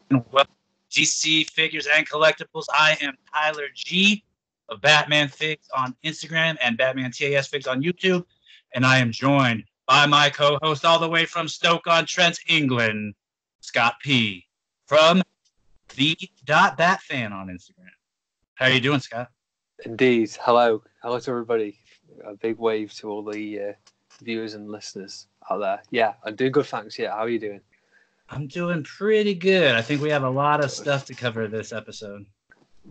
Welcome to GC Figures and Collectibles. I am Tyler G of Batman Figs on Instagram and Batman TAS Figs on YouTube. And I am joined by my co-host all the way from Stoke-on-Trent, England, Scott P. from the .batfan on Instagram. How are you doing, Scott? Indeed. Hello to everybody. A big wave to all the viewers and listeners out there. Yeah, I'm doing good, thanks. Yeah, how are you doing? I'm doing pretty good. I think we have a lot of stuff to cover this episode.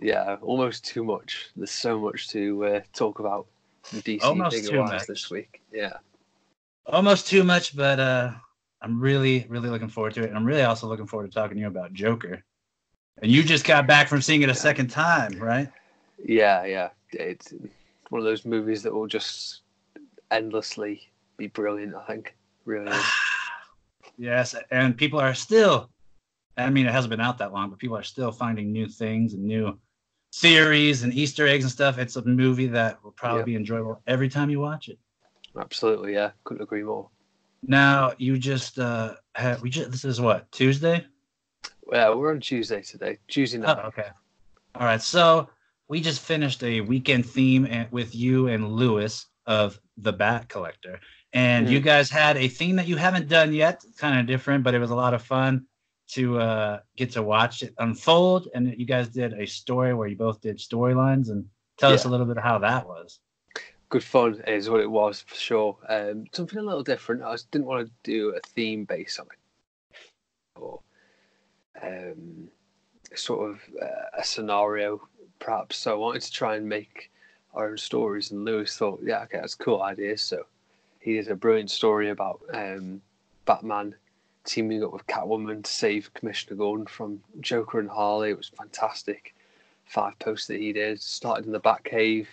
Yeah, almost too much. There's so much to talk about DC Almost too figure-wise much this week. Yeah. Almost too much, but I'm really looking forward to it. And I'm really also looking forward to talking to you about Joker. And you just got back from seeing it a second time, right? Yeah. It's one of those movies that will just endlessly be brilliant, I think. Really is. Yes, and people are still, I mean, it hasn't been out that long, but people are still finding new things and new theories and Easter eggs and stuff. It's a movie that will probably be enjoyable every time you watch it. Absolutely, yeah. Couldn't agree more. Now, you just, this is what, Tuesday? Yeah, we're on Tuesday today. Tuesday night. Oh, okay. All right, so we just finished a weekend theme with you and Lewis of The Bat Collector. And you guys had a theme that you haven't done yet, kind of different, but it was a lot of fun to get to watch it unfold. And you guys did a story where you both did storylines, and tell us a little bit of how that was. Good fun is what it was, for sure. Something a little different. I didn't want to do a theme based on it, or sort of a scenario, perhaps. So I wanted to try and make our own stories, and Lewis thought, yeah, okay, that's a cool idea. So he did a brilliant story about Batman teaming up with Catwoman to save Commissioner Gordon from Joker and Harley. It was fantastic. 5 posts that he did. Started in the Batcave,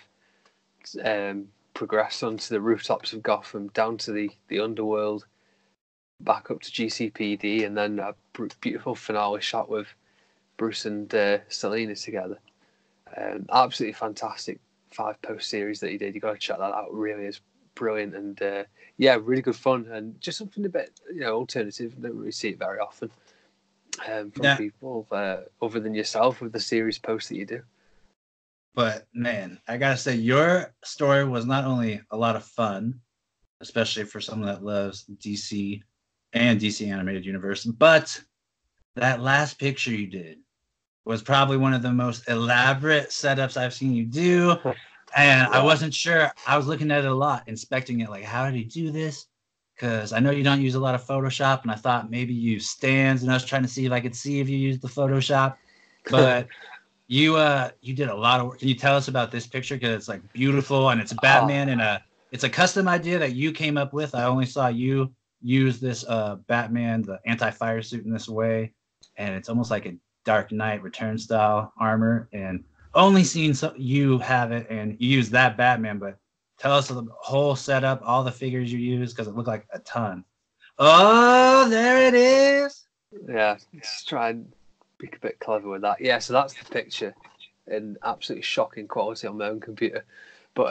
progressed onto the rooftops of Gotham, down to the underworld, back up to GCPD, and then a beautiful finale shot with Bruce and Selina together. Absolutely fantastic 5-post series that he did. You got to check that out. It really is brilliant, and really good fun, and just something a bit alternative. Don't really see it very often from people other than yourself with the series posts that you do. But man, I gotta say, your story was not only a lot of fun, especially for someone that loves DC and DC Animated Universe, but that last picture you did was probably one of the most elaborate setups I've seen you do. And I wasn't sure. I was looking at it a lot, inspecting it, like, how did he do this? Because I know you don't use a lot of Photoshop, and I thought maybe you use stands, and I was trying to see if I could see if you used the Photoshop. But you did a lot of work. Can you tell us about this picture? Because it's like beautiful, and it's Batman, and it's a custom idea that you came up with. I only saw you use this Batman, the anti-fire suit, in this way, and it's almost like a Dark Knight Return style armor, and only seen you have it, and you use that Batman. But tell us the whole setup, all the figures you use, because it looked like a ton. Oh, there it is. Yeah, let's try and be a bit clever with that. Yeah, so that's the picture in absolutely shocking quality on my own computer. But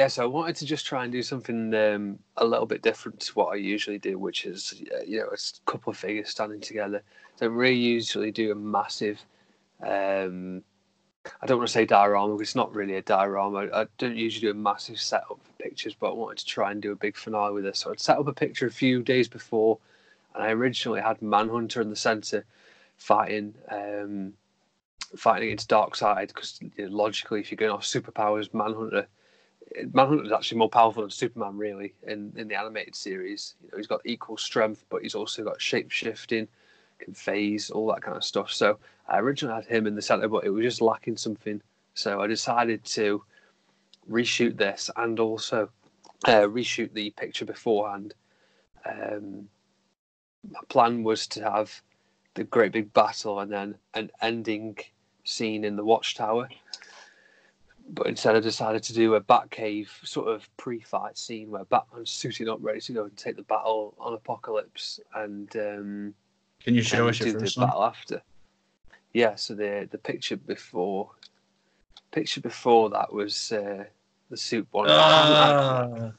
so I wanted to just try and do something a little bit different to what I usually do, which is a couple of figures standing together. So I really usually do a massive. I don't want to say diorama because it's not really a diorama. I don't usually do a massive setup for pictures, but I wanted to try and do a big finale with this. So I'd set up a picture a few days before, and I originally had Manhunter in the centre fighting against Darkseid, because logically, if you're going off superpowers, Manhunter is actually more powerful than Superman, really, in the animated series. He's got equal strength, but he's also got shape-shifting, can phase, all that kind of stuff. So I originally had him in the centre, but it was just lacking something. So I decided to reshoot this and also reshoot the picture beforehand. My plan was to have the great big battle and then an ending scene in the Watchtower. But instead I decided to do a Batcave sort of pre-fight scene where Batman's suiting up, ready to go and take the battle on Apocalypse, and can you show us your first one? Battle after. Yeah, so the picture before that was the suit one. I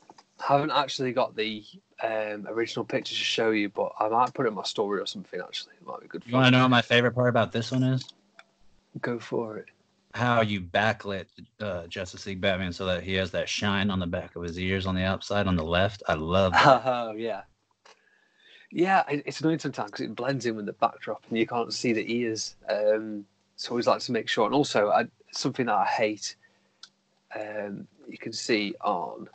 haven't actually got the original picture to show you, but I might put it in my story or something. Actually, it might be good. You want to know what my favorite part about this one is? Go for it. How you backlit Justice League Batman so that he has that shine on the back of his ears on the outside on the left. I love that. Oh yeah. Yeah, it's annoying sometimes because it blends in with the backdrop and you can't see the ears. So I always like to make sure. And also, something that I hate, you can see on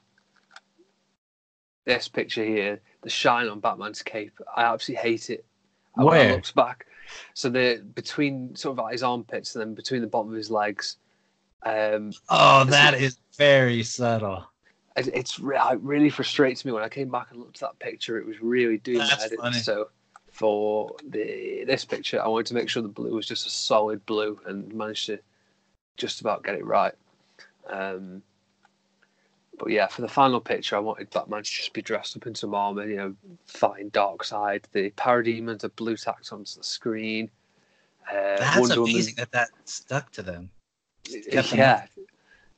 this picture here, the shine on Batman's cape. I absolutely hate it. When I looks back. So between sort of like his armpits and then between the bottom of his legs. That is very subtle. It really frustrates me when I came back and looked at that picture. It was really doing my head in. So for this picture, I wanted to make sure the blue was just a solid blue and managed to just about get it right. But yeah, for the final picture, I wanted Batman to just be dressed up in some armor, fighting Darkseid. The parademons are blue tacked onto the screen. That's Wonder amazing Woman, that stuck to them. Yeah.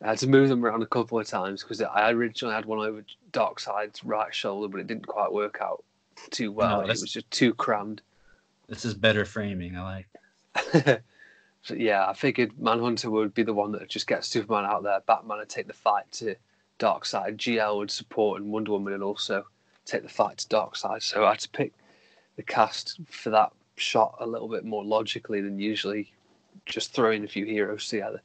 I had to move them around a couple of times because I originally had one over Darkseid's right shoulder, but it didn't quite work out too well. It was just too crammed. This is better framing. I like. So yeah, I figured Manhunter would be the one that would just get Superman out there. Batman would take the fight to Darkseid. GL would support, and Wonder Woman would also take the fight to Darkseid. So I had to pick the cast for that shot a little bit more logically than usually just throwing a few heroes together.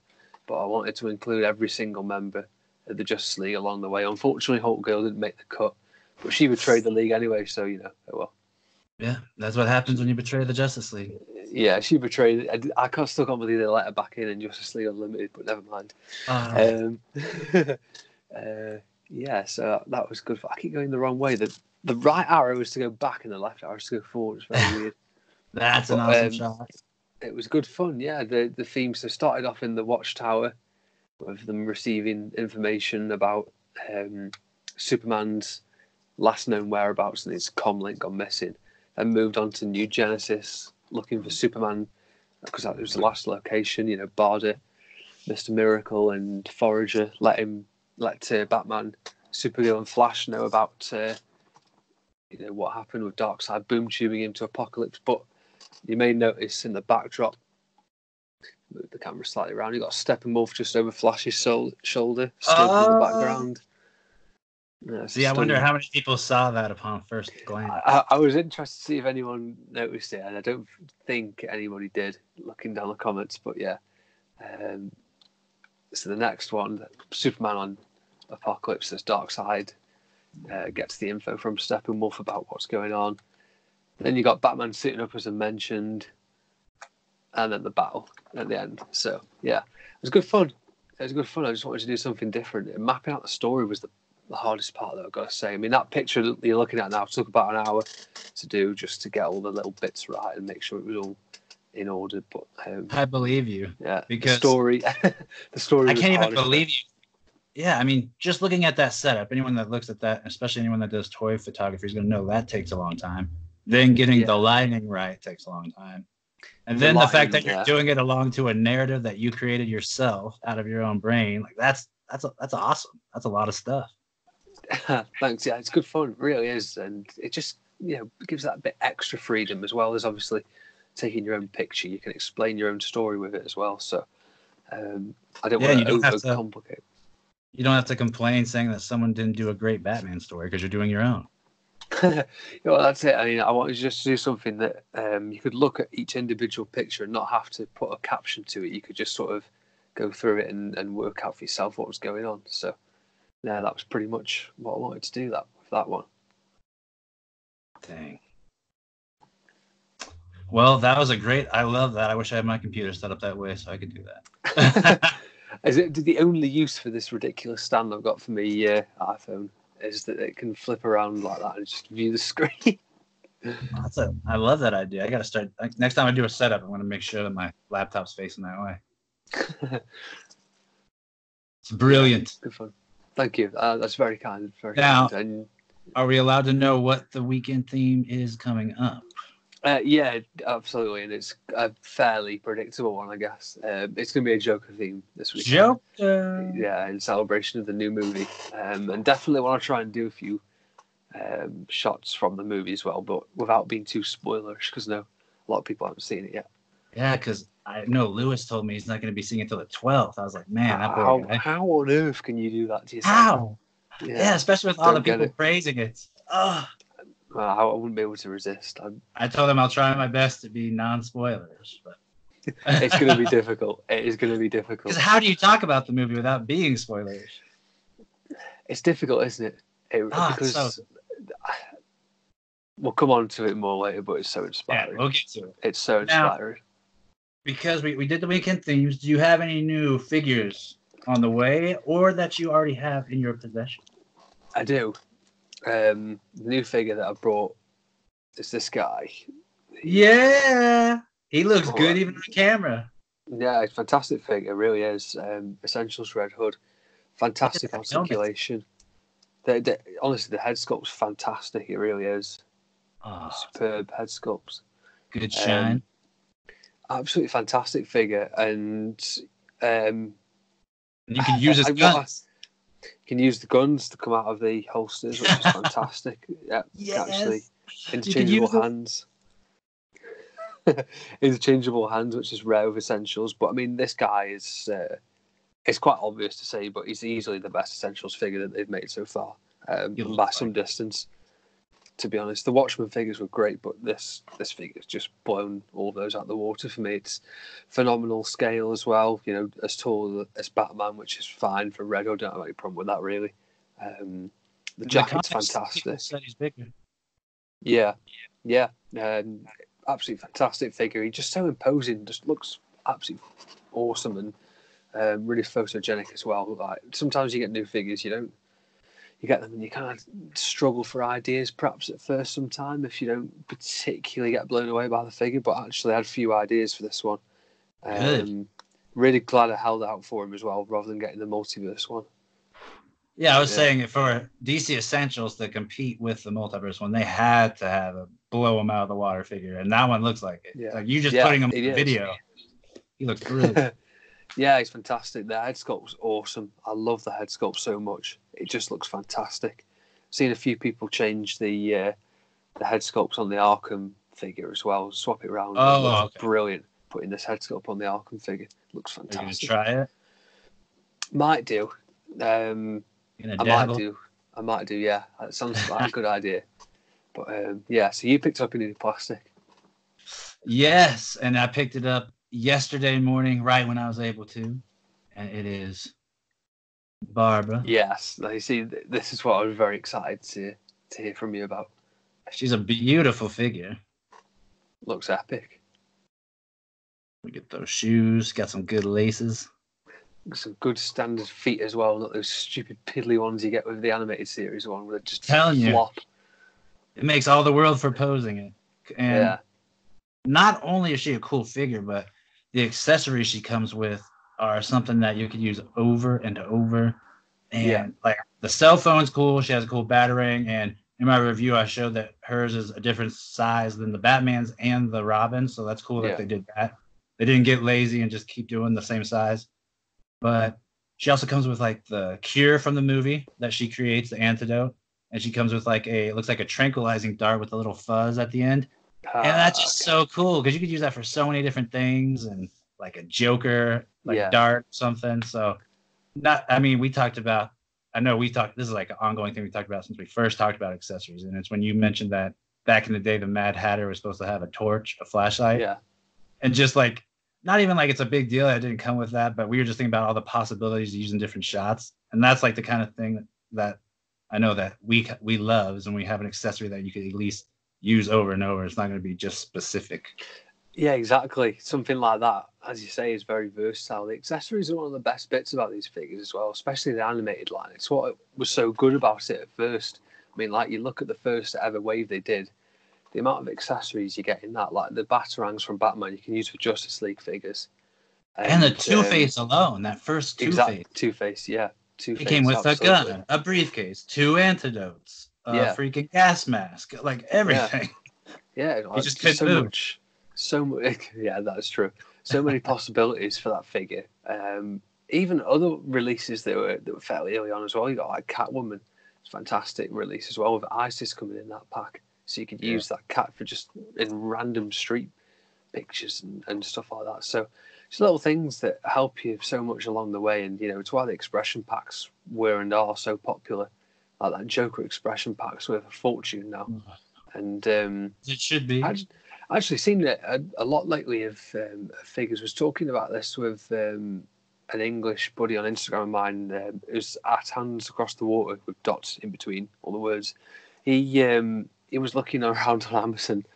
But I wanted to include every single member of the Justice League along the way. Unfortunately, Hulk Girl didn't make the cut, but she betrayed the League anyway, so oh well. Yeah, that's what happens when you betray the Justice League. Yeah, she betrayed it. I still can't believe they let her back in Justice League Unlimited, but never mind. Yeah, so that was good. I keep going the wrong way. The right arrow was to go back and the left arrow was to go forward. It's very weird. That's an awesome shot. It was good fun, yeah. The theme started off in the Watchtower with them receiving information about Superman's last known whereabouts and his comlink gone missing. Then moved on to New Genesis, looking for Superman because that was the last location. Barda, Mr. Miracle, and Forager let Batman, Supergirl, and Flash know about what happened with Darkseid boom tubing him to Apocalypse, but you may notice in the backdrop, move the camera slightly around, you got Steppenwolf just over Flash's shoulder, still in the background. Yeah, I wonder how many people saw that upon first glance. I was interested to see if anyone noticed it, and I don't think anybody did, looking down the comments, but yeah. So the next one, Superman on Apocalypse, as Darkseid gets the info from Steppenwolf about what's going on. Then you got Batman sitting up, as I mentioned, and then the battle at the end. So yeah, it was good fun. I just wanted to do something different. And mapping out the story was the hardest part, though, I've got to say. I mean, that picture that you're looking at now took about an hour to do, just to get all the little bits right and make sure it was all in order. But I believe you. Yeah, because the story. I can't even believe you. Yeah, I mean, just looking at that setup, anyone that looks at that, especially anyone that does toy photography, is going to know that takes a long time. Then getting the lighting right takes a long time. And then the fact that you're doing it along to a narrative that you created yourself out of your own brain, like that's awesome. That's a lot of stuff. Thanks. Yeah, it's good fun. It really is. And it just, gives that bit extra freedom, as well as obviously taking your own picture. You can explain your own story with it as well. So I don't want to overcomplicate. You don't have to complain saying that someone didn't do a great Batman story because you're doing your own. Well, that's it. I mean, I wanted just to do something that you could look at each individual picture and not have to put a caption to it. You could just sort of go through it and work out for yourself what was going on. So, yeah, that was pretty much what I wanted to do with that one. Dang. Well, that was I love that. I wish I had my computer set up that way so I could do that. Is it the only use for this ridiculous stand I've got for my iPhone is that it can flip around like that and just view the screen? I love that idea. I got to start. Next time I do a setup, I want to make sure that my laptop's facing that way. It's brilliant. Yeah, good fun. Thank you. That's very kind. Now, are we allowed to know what the weekend theme is coming up? Yeah, absolutely, and it's a fairly predictable one, I guess. It's going to be a Joker theme this week. Joker. Yeah, in celebration of the new movie, and definitely want to try and do a few shots from the movie as well, but without being too spoilerish, because no, a lot of people haven't seen it yet. Yeah, because I know Lewis told me he's not going to be seeing it till the 12th. I was like, man, that poor guy. How on earth can you do that to yourself? How? Yeah, especially with all the people praising it. Oh. I wouldn't be able to resist. I told him I'll try my best to be non-spoilers, but it's going to be difficult. It is going to be difficult. Because how do you talk about the movie without being spoilers? It's difficult, isn't it? Because we'll come on to it more later, but it's so inspiring. Yeah, we'll get to it. It's so inspiring. Now, because we did the weekend themes, do you have any new figures on the way or that you already have in your possession? I do. The new figure that I brought is this guy. Yeah, he looks good even on camera. Yeah, it's a fantastic figure, it really is. Essentials Red Hood, fantastic articulation. Honestly, the head sculpt's fantastic. It really is. Superb head sculpts. Good shine. Absolutely fantastic figure, and you can use his guns. Can use the guns to come out of the holsters, which is fantastic. Yeah, yes. Actually, interchangeable hands. Interchangeable hands, which is rare with Essentials. But I mean, this guy is. It's quite obvious to say, but he's easily the best Essentials figure that they've made so far, by some distance. To be honest, the Watchmen figures were great, but this figure's just blown all those out of the water for me. It's phenomenal scale as well. You know, as tall as Batman, which is fine for Red Hood. Don't have any problem with that really. The jacket's fantastic. Said he's bigger. Yeah. Absolutely fantastic figure. He's just so imposing. Just looks absolutely awesome and really photogenic as well. Like sometimes you get new figures, you get them and you kind of struggle for ideas perhaps at first sometime if you don't particularly get blown away by the figure, but actually I had a few ideas for this one. Really glad I held out for him as well rather than getting the multiverse one. Yeah, I was saying for DC Essentials to compete with the multiverse one, they had to have a blow him out of the water figure, and that one looks like it. Yeah. Like you just putting him in the video. He looks really Yeah, he's fantastic. The head sculpt's awesome. I love the head sculpt so much. It just looks fantastic. Seen a few people change the head sculpts on the Arkham figure as well. Swap it around. Oh, it looks brilliant. Putting this head sculpt on the Arkham figure looks fantastic. Are you gonna try it? Might do. I might do. Yeah, that sounds like a good idea. But yeah, so you picked up a new plastic. Yes, and I picked it up yesterday morning, right when I was able to, and it is Barbara. Yes, you see, this is what I was very excited to hear from you about. She's a beautiful figure. Looks epic. Look at those shoes. Got some good laces. Some good standard feet as well, not those stupid piddly ones you get with the animated series one where they just flop. It makes all the world for posing it. And not only is she a cool figure, but the accessories she comes with are something that you could use over and over. And like the cell phone's cool. She has a cool batarang. And in my review, I showed that hers is a different size than the Batman's and the Robin. So that's cool that they did that. They didn't get lazy and just keep doing the same size. But she also comes with like the cure from the movie that she creates, the antidote. And she comes with like it looks like a tranquilizing dart with a little fuzz at the end. And that's just so cool because you could use that for so many different things and like a Joker, dart, something. So we talked about, this is like an ongoing thing we talked about since we first talked about accessories. And it's when you mentioned that back in the day, the Mad Hatter was supposed to have a torch, a flashlight. Yeah. And just like, not even like it's a big deal that it didn't come with that, but we were just thinking about all the possibilities of using different shots. And that's like the kind of thing that I know that we love is when we have an accessory that you could at least use over and over. It's not going to be just specific. Yeah, exactly. Something like that, as you say, is very versatile. The accessories are one of the best bits about these figures as well, especially the animated line. It's what was so good about it at first. I mean, like you look at the first ever wave they did, the amount of accessories you get in that, like the batarangs from Batman, you can use for Justice League figures. And the Two-Face alone, that first Two-Face. Exactly, Two-Face, yeah. Two-Face, he came with a gun, a briefcase, 2 antidotes, a freaking gas mask, like everything. Yeah, He just couldn't move. Yeah, that's true. So many possibilities for that figure. Even other releases that were fairly early on as well. You got like Catwoman, it's a fantastic release as well with ISIS coming in that pack, so you could use that cat for just in random street pictures and stuff like that. So it's little things that help you so much along the way, and it's why the expression packs were and are so popular. Like that Joker expression pack's worth a fortune now, and it should be. I've actually seen it a lot lately of figures. Was talking about this with an English buddy on Instagram of mine, who's at Hands Across the Water with dots in between all the words. He was looking around on Amazon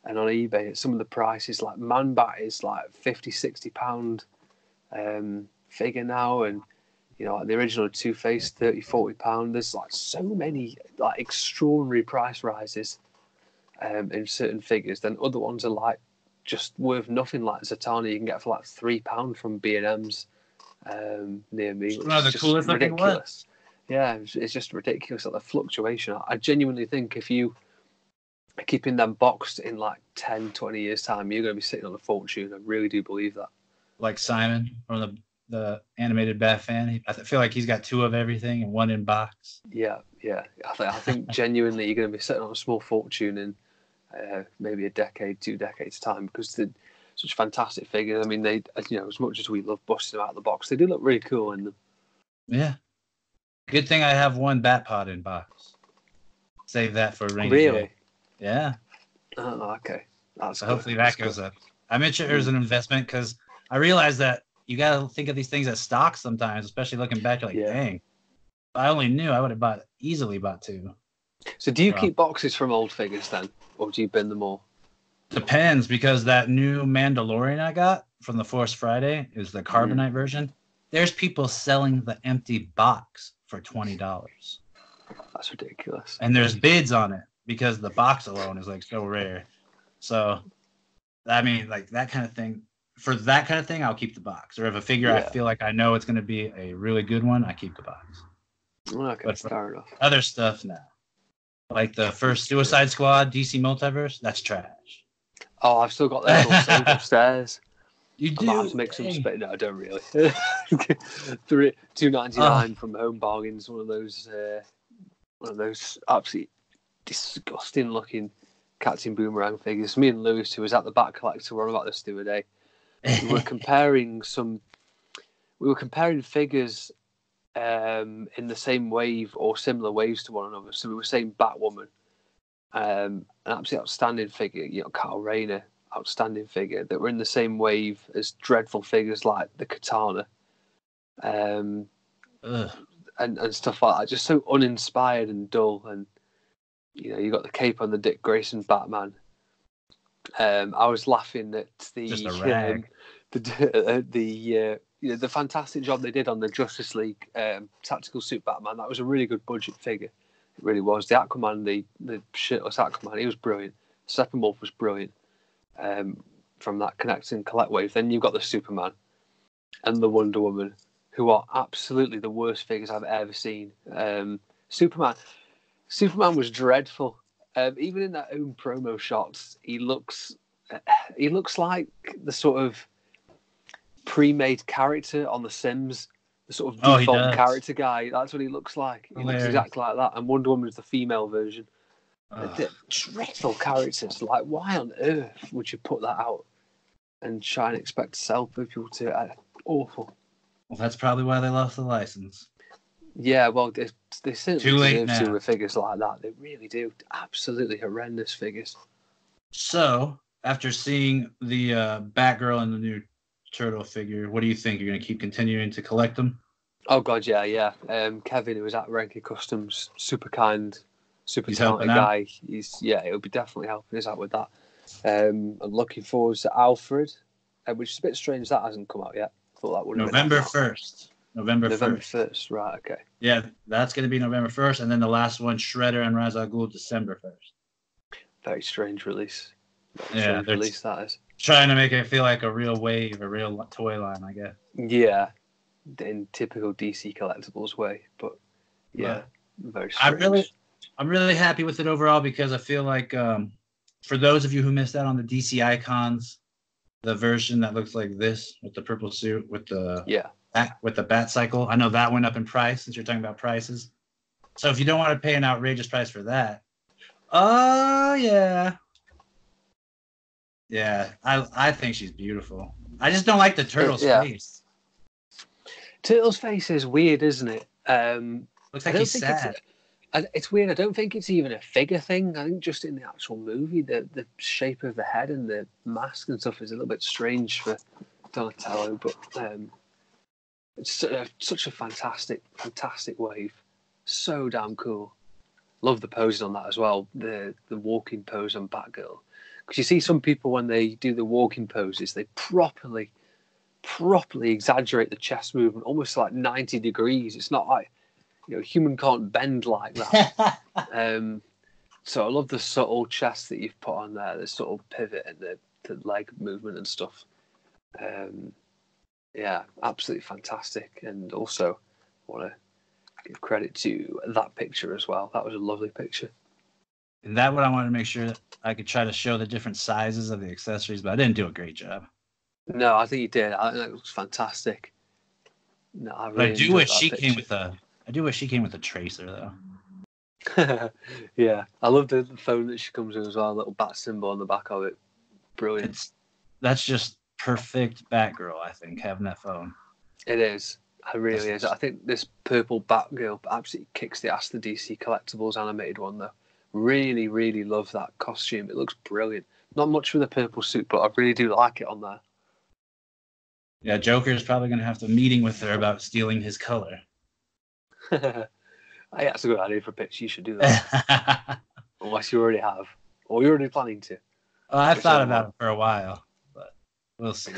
and on eBay at some of the prices. Like Man-Bat is like £50-60 figure now, and like the original Two-Face £30-40. There's like so many like extraordinary price rises in certain figures. Then other ones are like just worth nothing. Like Zatanna, you can get for like £3 from B&M's near me. One of the coolest looking ones. Yeah, it's just ridiculous at the fluctuation. I genuinely think if you are keeping them boxed in like 10-20 years time, you're going to be sitting on a fortune. I really do believe that. Like Simon from the animated Batman, I feel like he's got two of everything and one in box. Yeah. I think genuinely you're going to be sitting on a small fortune in maybe a decade, 2 decades time, because they're such fantastic figures. I mean, they, as much as we love busting them out of the box, they do look really cool in them. Yeah. Good thing I have one Batpod in box. Save that for a rainy Really? day. Yeah. Oh, okay. That's so good. hopefully that goes up. I mentioned it as an investment because I realized that you got to think of these things as stocks sometimes, especially looking back. You're like, dang, if I only knew, I would have easily bought two. So do you keep boxes from old figures then, or do you bin them all? Depends, because that new Mandalorian I got from the Force Friday is the Carbonite version. There's people selling the empty box for $20. That's ridiculous. And there's bids on it because the box alone is like so rare. So, I mean, like that kind of thing. For that kind of thing, I'll keep the box. Or if a figure I feel like I know it's going to be a really good one, I keep the box. Okay, but fair enough. Other stuff now, like the first Suicide Squad DC Multiverse, that's trash. Oh, I've still got those all saved upstairs. You do? I might have to make some space. No, I don't really. $2.99 from Home Bargains. One of those absolutely disgusting looking Captain Boomerang figures. Me and Lewis, who was at the Bat Collector, were on about this the other day. We were comparing figures in the same wave or similar waves to one another. So we were saying Batwoman, an absolutely outstanding figure. Kyle Rayner, outstanding figure, that were in the same wave as dreadful figures like the Katana, and stuff like that. Just so uninspired and dull. And you got the cape on the Dick Grayson Batman. I was laughing at the just a rag. The fantastic job they did on the Justice League tactical suit Batman. That was a really good budget figure. It really was. The Aquaman, the shirtless Aquaman, he was brilliant. Steppenwolf was brilliant. From that connect and collect wave. Then you've got the Superman and the Wonder Woman, who are absolutely the worst figures I've ever seen. Superman was dreadful. Even in that own promo shots, he looks like the sort of pre-made character on The Sims, the sort of default character guy. That's what he looks like. He looks exactly like that. And Wonder Woman is the female version. They're dreadful characters. Like, why on earth would you put that out and try and expect to sell people to? Awful. Well, that's probably why they lost the license. Yeah, well, they certainly deserve to with figures like that. They really do. Absolutely horrendous figures. So, after seeing the Batgirl and the new Turtle figure, what do you think? You're going to keep continuing to collect them? Oh, God, yeah. Kevin, who was at Renke Customs, super kind, super talented guy. He'll be definitely helping us out with that. I'm looking forward to Alfred, which is a bit strange that hasn't come out yet. I thought that would have November 1st. November 1st, right, okay. Yeah, that's going to be November 1st, and then the last one, Shredder and Ra's al Ghul, December 1st. Very strange release. Release that is. Trying to make it feel like a real wave, a real toy line, I guess. Yeah, in typical DC collectibles way, but yeah, very strange. I'm really happy with it overall because I feel like for those of you who missed out on the DC Icons, the version that looks like this with the purple suit with the bat cycle, I know that went up in price since you're talking about prices. So if you don't want to pay an outrageous price for that, yeah, I think she's beautiful. I just don't like the turtle's face. Turtle's face is weird, isn't it? Looks like he's sad. It's weird. I don't think it's even a figure thing. I think just in the actual movie, the shape of the head and the mask and stuff is a little bit strange for Donatello. But it's such a fantastic wave. So damn cool. Love the poses on that as well. The walking pose on Batgirl. Because you see some people when they do the walking poses, they properly exaggerate the chest movement, almost like 90 degrees. It's not like, human can't bend like that. So I love the subtle chest that you've put on there, the subtle pivot and the leg movement and stuff. Absolutely fantastic. And also, I want to give credit to that picture as well. That was a lovely picture. And that what I wanted to make sure that I could try to show the different sizes of the accessories, but I didn't do a great job. No, I think you did. I think that looks fantastic. No, I do wish she came with a tracer though. Yeah, I love the phone that she comes with as well. A little bat symbol on the back of it. Brilliant. That's just perfect Batgirl, I think, having that phone. It is. It really is. I think this purple Batgirl absolutely kicks the ass. The DC Collectibles animated one though. Really, really love that costume. It looks brilliant. Not much for the purple suit, but I really do like it on there. Yeah, Joker's probably going to have a meeting with her about stealing his color. That's a good idea for a pitch. You should do that. Unless you already have. Or you're already planning to. I've thought about it for a while, but we'll see.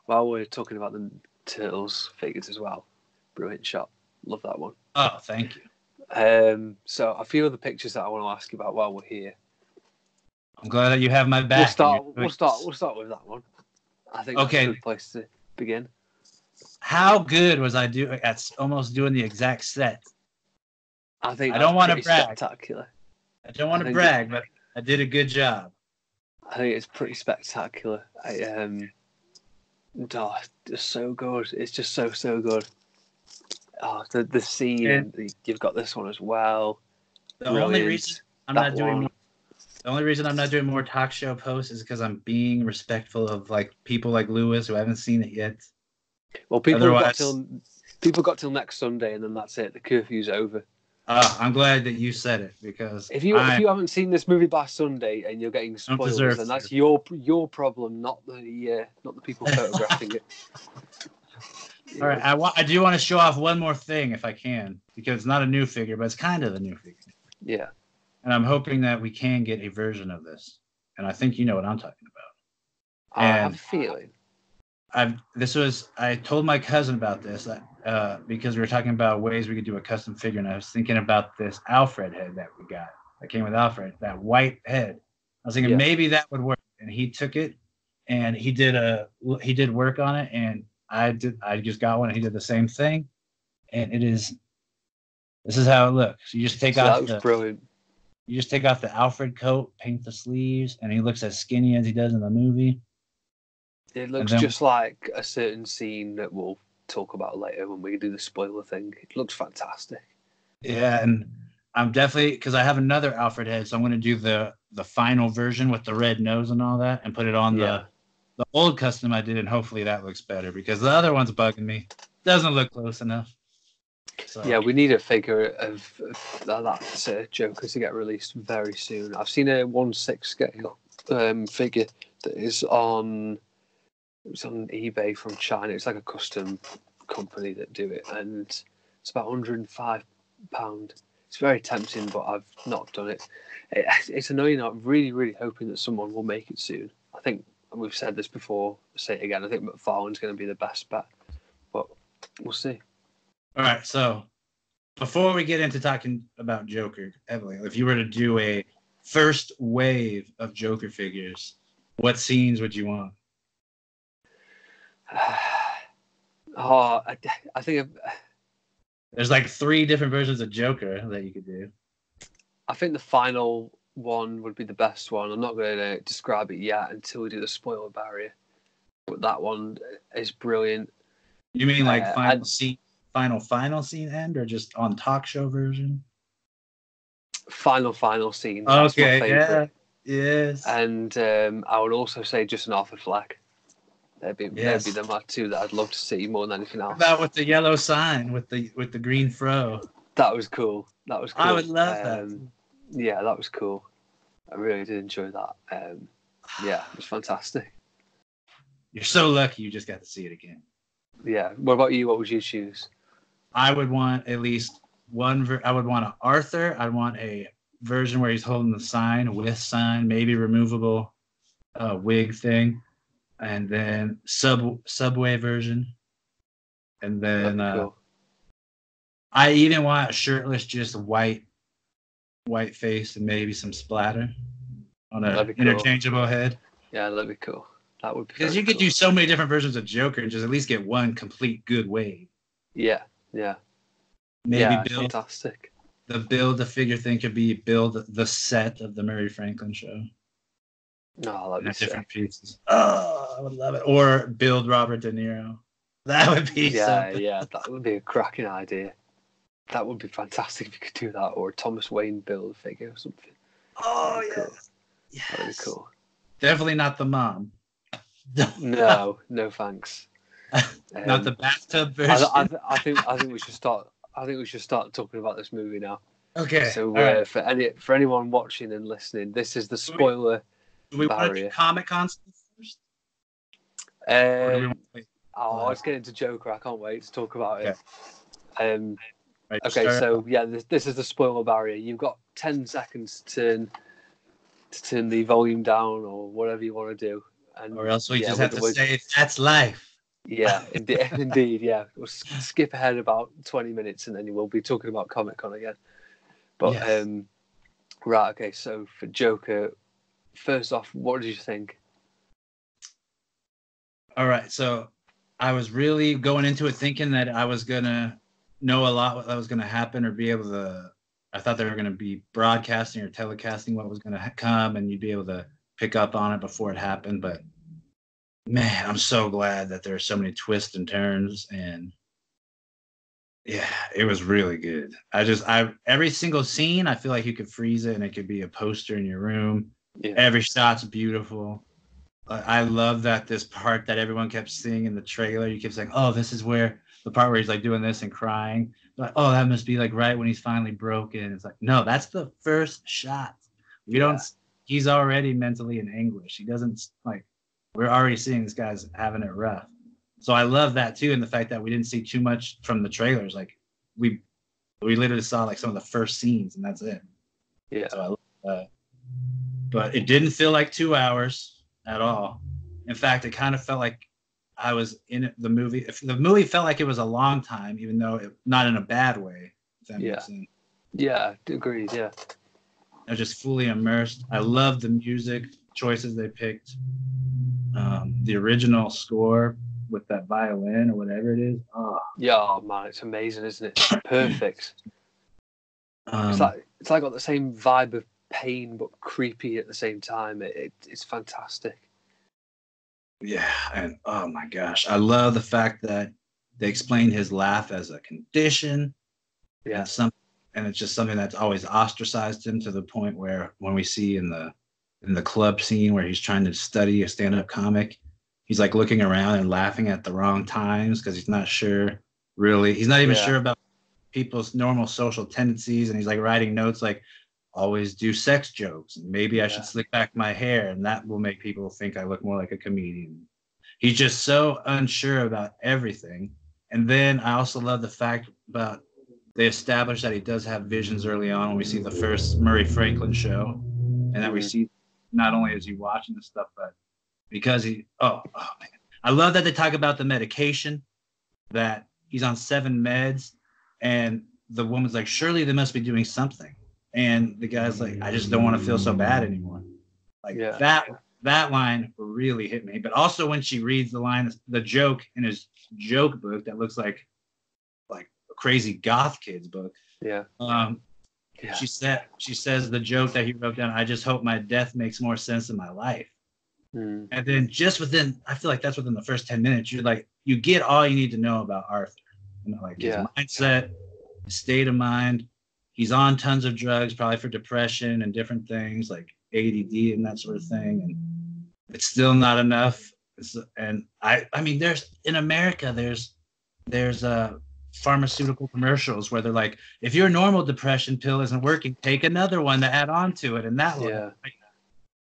While we're talking about the Turtles figures as well. Brilliant shot. Love that one. Oh, thank you. So a few other pictures that I want to ask you about while we're here. I'm glad that you have my back. We'll start with that one. I think that's a good place to begin. How good was I at almost doing the exact set? I think I don't want to brag. Spectacular. I don't want to brag, but I did a good job. I think it's pretty spectacular. It's so good. It's just so good. Oh, the scene. And you've got this one as well. The only reason I'm not doing more talk show posts is because I'm being respectful of like people like Lewis who haven't seen it yet. Well, people got till next Sunday, and then that's it. The curfew's over. I'm glad that you said it because if you haven't seen this movie by Sunday and you're getting spoilers, then that's your problem, not the people photographing it. All right, I do want to show off one more thing if I can, because it's not a new figure, but it's kind of a new figure. Yeah. And I'm hoping that we can get a version of this. And I think you know what I'm talking about. I have a feeling. I told my cousin about this because we were talking about ways we could do a custom figure, and I was thinking about this Alfred head that we got that came with Alfred, that white head. I was thinking maybe that would work, and he took it and he did work on it, and I just got one and he did the same thing, and this is how it looks. You just take off brilliant. You just take off the Alfred coat, paint the sleeves, and he looks as skinny as he does in the movie. It looks just like a certain scene that we'll talk about later when we do the spoiler thing. It looks fantastic. Yeah, and I'm definitely, because I have another Alfred head, so I'm going to do the final version with the red nose and all that and put it on the old custom I did, and hopefully that looks better because the other one's bugging me. Doesn't look close enough. So. Yeah, we need a figure of that Joker to get released very soon. I've seen a 1/6 scale figure that is on eBay from China. It's like a custom company that do it, and it's about £105. It's very tempting, but I've not done it. It's annoying. I'm really, really hoping that someone will make it soon. I think we've said this before. I'll say it again. I think McFarlane's going to be the best bet, but we'll see. All right, so before we get into talking about Joker, Evelyn, if you were to do a first wave of Joker figures, what scenes would you want? I think there's like 3 different versions of Joker that you could do. I think the final one would be the best one. I'm not going to describe it yet until we do the spoiler barrier. But that one is brilliant. You mean like final scene end, or just on talk show version? Final scene. That's my favorite. Yeah. Yes. And I would also say just an Arthur Fleck. They'd be the two that I'd love to see more than anything else. About with the yellow sign with the green fro. That was cool. I would love that. Yeah, that was cool. I really did enjoy that. Yeah, it was fantastic. You're so lucky you just got to see it again. Yeah. What about you? What would you choose? I would want at least one. I would want an Arthur. I'd want a version where he's holding the sign, with sign, maybe removable wig thing, and then subway version, and then cool. I even want a shirtless, just white face and maybe some splatter on an interchangeable head. Yeah, that'd be cool. That would be because you could do so many different versions of Joker and just at least get one complete good wave. Yeah. Maybe build fantastic. The figure thing could be build the set of the Murray Franklin show. No, that'd be different pieces. Oh, I would love it. Or build Robert De Niro. That would be something. Yeah, that would be a cracking idea. That would be fantastic if you could do that, or Thomas Wayne build a figure or something. Oh yeah, cool. Yes. That'd be cool. Definitely not the mom. No thanks. Not the bathtub version. I think we should start. I think we should start talking about this movie now. Okay. So right. for anyone watching and listening, this is the spoiler do we barrier. Want to do Comic-Con first? Let's get into Joker. I can't wait to talk about it. Right, okay, so yeah, this is the spoiler barrier. You've got 10 seconds to turn the volume down or whatever you want to do. Or else we just have to say that's life. Yeah, indeed, yeah. We'll skip ahead about 20 minutes and then we'll be talking about Comic-Con again. But, yes. Right, okay, so for Joker, first off, what did you think? All right, so I was really going into it thinking that I was going to know a lot what that was going to happen or be able to, I thought they were going to be broadcasting or telecasting what was going to come and you'd be able to pick up on it before it happened. But man, I'm so glad that there are so many twists and turns, and yeah, it was really good. Every single scene, I feel like you could freeze it and it could be a poster in your room. Yeah. Every shot's beautiful. I love that this part that everyone kept seeing in the trailer, you kept saying, oh, this is where the part where he's like doing this and crying. Like, oh, that must be like right when he's finally broken. It's like, no, that's the first shot. He's already mentally in anguish. He doesn't like, we're already seeing this guy's having it rough. So I love that too. And the fact that we didn't see too much from the trailers. Like we literally saw like some of the first scenes and that's it. Yeah. So I love that. But it didn't feel like 2 hours at all. In fact, it kind of felt like I was in the movie. If the movie felt like it was a long time, even though not in a bad way. If that makes sense. Yeah, agreed. Yeah. I was just fully immersed. I love the music choices they picked. The original score with that violin or whatever it is. Oh. Yeah, man, it's amazing, isn't it? It's perfect. It's like got the same vibe of pain but creepy at the same time. It's fantastic. Yeah, and oh my gosh, I love the fact that they explained his laugh as a condition. Yeah, and it's just something that's always ostracized him to the point where when we see in the club scene where he's trying to study a stand-up comic, he's like looking around and laughing at the wrong times because he's not sure really. He's not even sure about people's normal social tendencies, and he's like writing notes like, always do sex jokes. Maybe I should slick back my hair and that will make people think I look more like a comedian. He's just so unsure about everything. And then I also love the fact about they established that he does have visions early on when we see the first Murray Franklin show, and that we see not only is he watching this stuff, but because man. I love that they talk about the medication, that he's on 7 meds, and the woman's like, surely they must be doing something. And the guy's like, I just don't want to feel so bad anymore. Like that line really hit me. But also when she reads the joke in his joke book that looks like a crazy goth kid's book. Yeah. Yeah. She says the joke that he wrote down, I just hope my death makes more sense than my life. Mm. And then just within, I feel like that's within the first 10 minutes, you're like, you get all you need to know about Arthur. You know, like his mindset, his state of mind. He's on tons of drugs, probably for depression and different things like ADD and that sort of thing. And it's still not enough. And I mean, there's in America, there's pharmaceutical commercials where they're like, if your normal depression pill isn't working, take another one to add on to it, and that one. Like,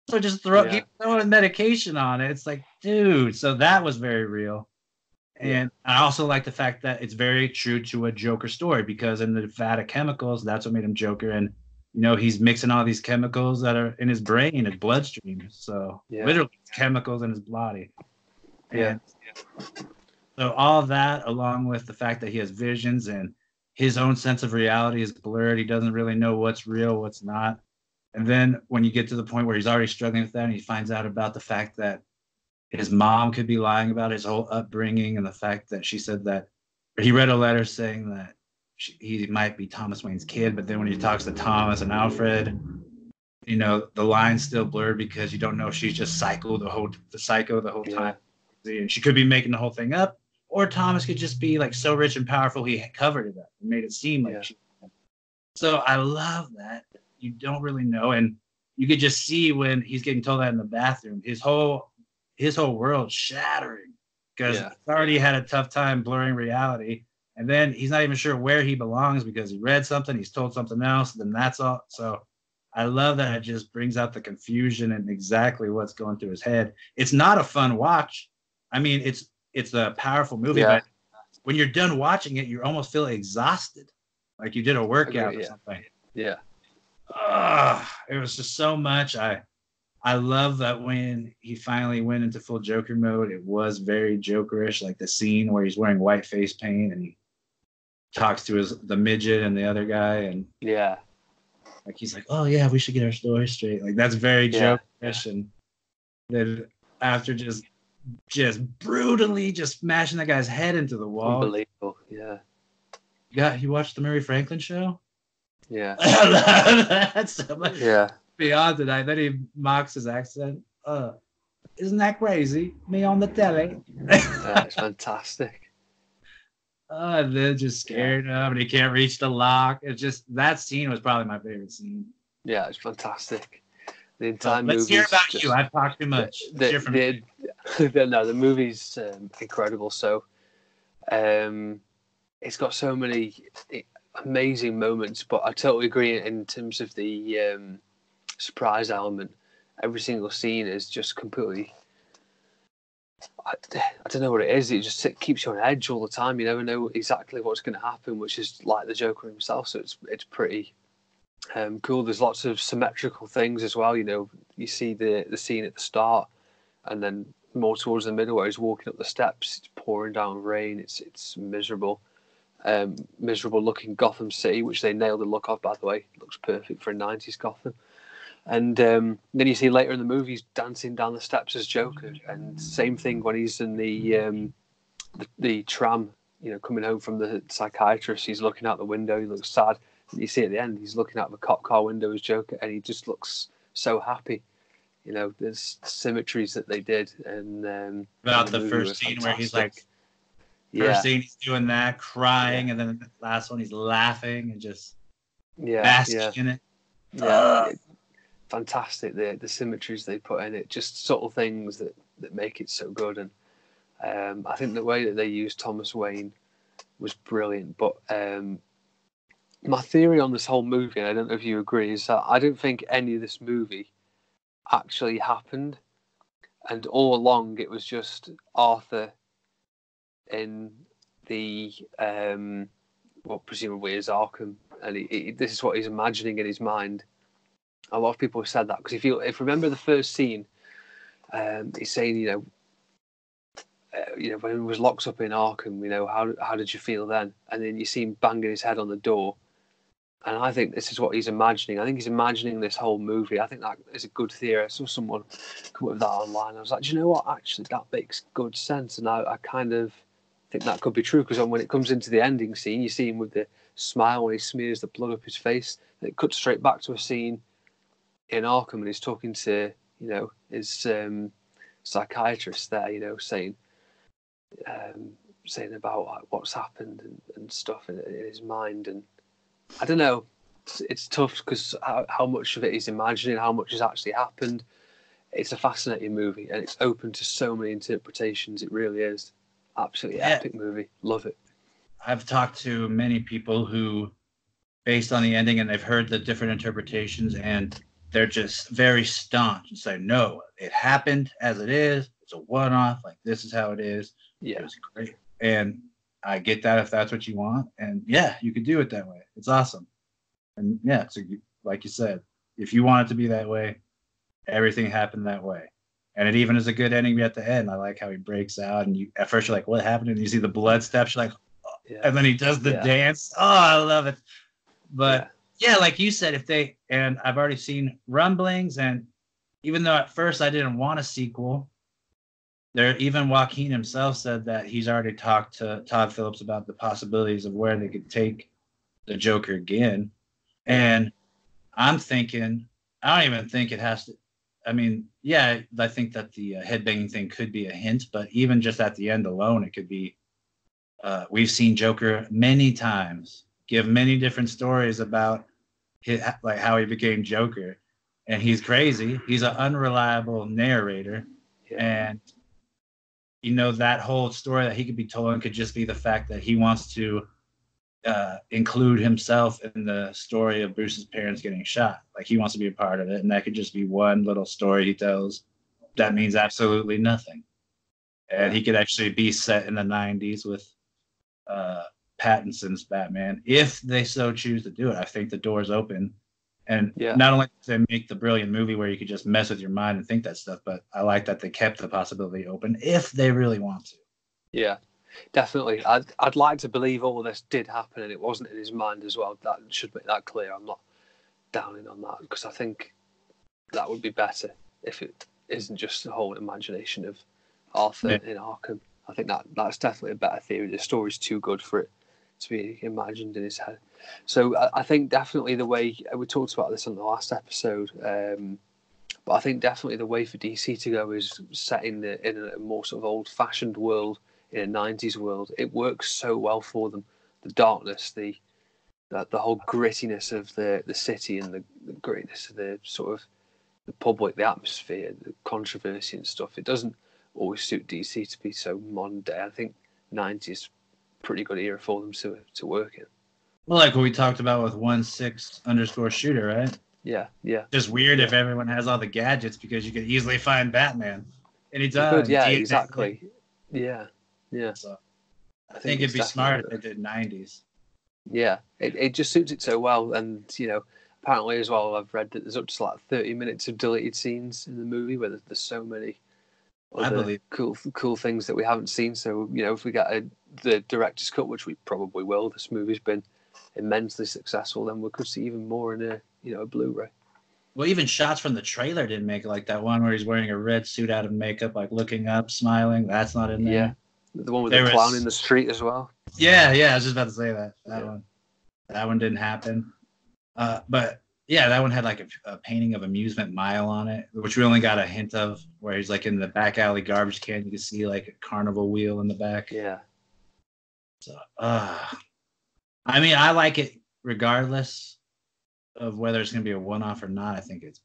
so just keep throwing medication on it. It's like, dude. So that was very real. And I also like the fact that it's very true to a Joker story, because in the vat of chemicals, that's what made him Joker. And, you know, he's mixing all these chemicals that are in his brain, his bloodstream. So literally chemicals in his body. And so all of that, along with the fact that he has visions and his own sense of reality is blurred. He doesn't really know what's real, what's not. And then when you get to the point where he's already struggling with that and he finds out about the fact that his mom could be lying about his whole upbringing, and the fact that she said that he read a letter saying that he might be Thomas Wayne's kid, but then when he talks to Thomas and Alfred, you know, the line's still blurred because you don't know if she's just psycho the whole time, and she could be making the whole thing up, or Thomas could just be like so rich and powerful he covered it up and made it seem like she. So I love that you don't really know, and you could just see when he's getting told that in the bathroom, his whole world shattering, because he's already had a tough time blurring reality, and then he's not even sure where he belongs because he read something, he's told something else, then that's all. So I love that it just brings out the confusion and exactly what's going through his head. It's not a fun watch. I mean, it's a powerful movie, but when you're done watching it, you almost feel exhausted, like you did a workout or something. Yeah. It was just so much. I love that when he finally went into full Joker mode, it was very Jokerish, like the scene where he's wearing white face paint and he talks to the midget and the other guy, and like he's like, oh yeah, we should get our story straight. Like that's very Jokerish, and then after just brutally just smashing that guy's head into the wall. Unbelievable, You watched the Murray Franklin show? Yeah. I love that so much. Yeah. Beyond it, then he mocks his accent. Isn't that crazy? Me on the telly. It's fantastic. And then just scared him, and he can't reach the lock. It's just, that scene was probably my favorite scene. Yeah, it's fantastic. The entire movie. Let's hear about you. I've talked too much. The movie's incredible. So, it's got so many amazing moments, but I totally agree in terms of the surprise element. Every single scene is just completely. I don't know what it is. It keeps you on edge all the time. You never know exactly what's going to happen, which is like the Joker himself. So it's pretty cool. There's lots of symmetrical things as well. You know, you see the scene at the start, and then more towards the middle where he's walking up the steps. It's pouring down rain. It's miserable. Miserable looking Gotham City, which they nailed the look of, by the way. It looks perfect for a 90s Gotham. And then you see later in the movie he's dancing down the steps as Joker, and same thing when he's in the tram, you know, coming home from the psychiatrist. He's looking out the window, he looks sad, and you see at the end he's looking out the cop car window as Joker, and he just looks so happy. You know, there's symmetries that they did, and about the first scene where he's like, first scene he's doing that, crying, and then the last one he's laughing and just basking in it. Fantastic, the symmetries they put in it, just subtle things that make it so good. And I think the way that they used Thomas Wayne was brilliant. But my theory on this whole movie, and I don't know if you agree, is that I don't think any of this movie actually happened, and all along it was just Arthur in the what presumably is Arkham, and this is what he's imagining in his mind. A lot of people have said that, because if you remember the first scene, he's saying, you know, when he was locked up in Arkham, you know, how did you feel then? And then you see him banging his head on the door, and I think this is what he's imagining. I think he's imagining this whole movie. I think that is a good theory. I saw someone come up with that online. I was like, do you know what? Actually, that makes good sense, and I kind of think that could be true, because when it comes into the ending scene, you see him with the smile when he smears the blood up his face. And it cuts straight back to a scene in Arkham, and he's talking to his psychiatrist there, saying about like, what's happened and stuff in his mind. And I don't know, it's tough because how much of it he's imagining, how much has actually happened. It's a fascinating movie, and it's open to so many interpretations. It really is. Absolutely epic movie. Love it. I've talked to many people who, based on the ending, and they've heard the different interpretations, and they're just very staunch and say, no, it happened as it is. It's a one-off. Like, this is how it is. Yeah. It was great. And I get that if that's what you want. And yeah, you could do it that way. It's awesome. And yeah, so like you said, if you want it to be that way, everything happened that way. And it even is a good ending at the end. I like how he breaks out, and at first you're like, what happened? And you see the blood steps, you're like, oh. And then he does the dance. Oh, I love it. But yeah, like you said, and I've already seen rumblings, and even though at first I didn't want a sequel, even Joaquin himself said that he's already talked to Todd Phillips about the possibilities of where they could take the Joker again. And I'm thinking, I don't even think it has to. I mean, yeah, I think that the headbanging thing could be a hint, but even just at the end alone, it could be. We've seen Joker many times give many different stories about like how he became Joker, and he's crazy. He's an unreliable narrator, and that whole story that he could be told could just be the fact that he wants to include himself in the story of Bruce's parents getting shot. Like, he wants to be a part of it, and that could just be one little story he tells that means absolutely nothing. And he could actually be set in the 90s with Pattinson's Batman, if they so choose to do it. I think the door's open. And not only do they make the brilliant movie where you could just mess with your mind and think that stuff, but I like that they kept the possibility open if they really want to. Yeah. Definitely. I'd like to believe all of this did happen and it wasn't in his mind as well. That should make that clear. I'm not downing on that, because I think that would be better if it isn't just the whole imagination of Arthur in Arkham. I think that's definitely a better theory. The story's too good for it to be imagined in his head. So I think definitely the way, we talked about this on the last episode, but I think definitely the way for DC to go is set in a more sort of old-fashioned world, in a 90s world. It works so well for them. The darkness, the whole grittiness of the city, and the grittiness of the sort of the public, the atmosphere, the controversy and stuff. It doesn't always suit DC to be so modern day. I think 90s pretty good era for them to work in. Well, like what we talked about with 16_shooter, right? Yeah. Just weird if everyone has all the gadgets, because you could easily find Batman anytime. Could, yeah, exactly. Yeah. So I think it'd be smart if they did 90s. Yeah, it just suits it so well. And, apparently as well, I've read that there's up to like 30 minutes of deleted scenes in the movie, where there's so many other cool things that we haven't seen. So, if we get the director's cut, which we probably will, this movie's been immensely successful, then we could see even more in a Blu-ray. Well, even shots from the trailer didn't make it, like that one where he's wearing a red suit out of makeup, like looking up, smiling. That's not in there. Yeah. The one with the clown in the street as well. Yeah, I was just about to say that. That one didn't happen. But yeah, that one had like a painting of Amusement Mile on it, which we only got a hint of, where he's like in the back alley garbage can. You can see like a carnival wheel in the back. Yeah. So, I mean, I like it regardless of whether it's going to be a one-off or not. I think it's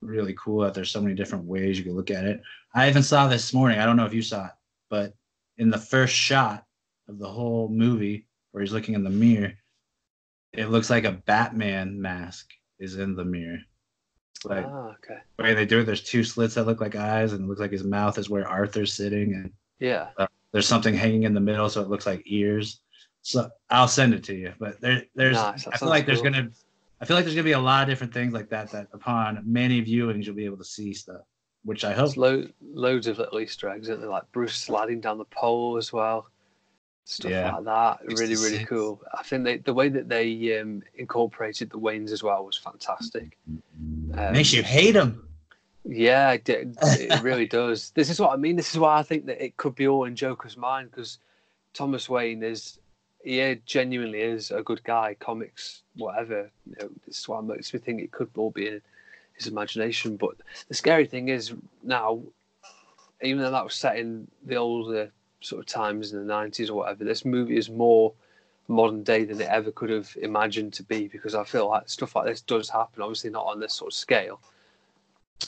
really cool that there's so many different ways you can look at it. I even saw this morning. I don't know if you saw it, but in the first shot of the whole movie, where he's looking in the mirror, it looks like a Batman mask is in the mirror. Like, okay. The way they do it, there's two slits that look like eyes, and it looks like his mouth is where Arthur's sitting, and there's something hanging in the middle, so it looks like ears. So I'll send it to you. But there's nice. I feel like there's gonna be a lot of different things like that upon many viewings you'll be able to see stuff, which I hope. There's loads of little Easter eggs, isn't there? Like Bruce sliding down the pole as well. Stuff like that. Really, really cool. I think the way that they incorporated the Waynes as well was fantastic. Makes you hate them. Yeah, it really does. This is what I mean. This is why I think that it could be all in Joker's mind, because Thomas Wayne he genuinely is a good guy. Comics, whatever, this is what makes me think it could all be in his imagination. But the scary thing is now, even though that was set in the older sort of times in the 90s or whatever, this movie is more modern day than it ever could have imagined to be, because I feel like stuff like this does happen, obviously not on this sort of scale,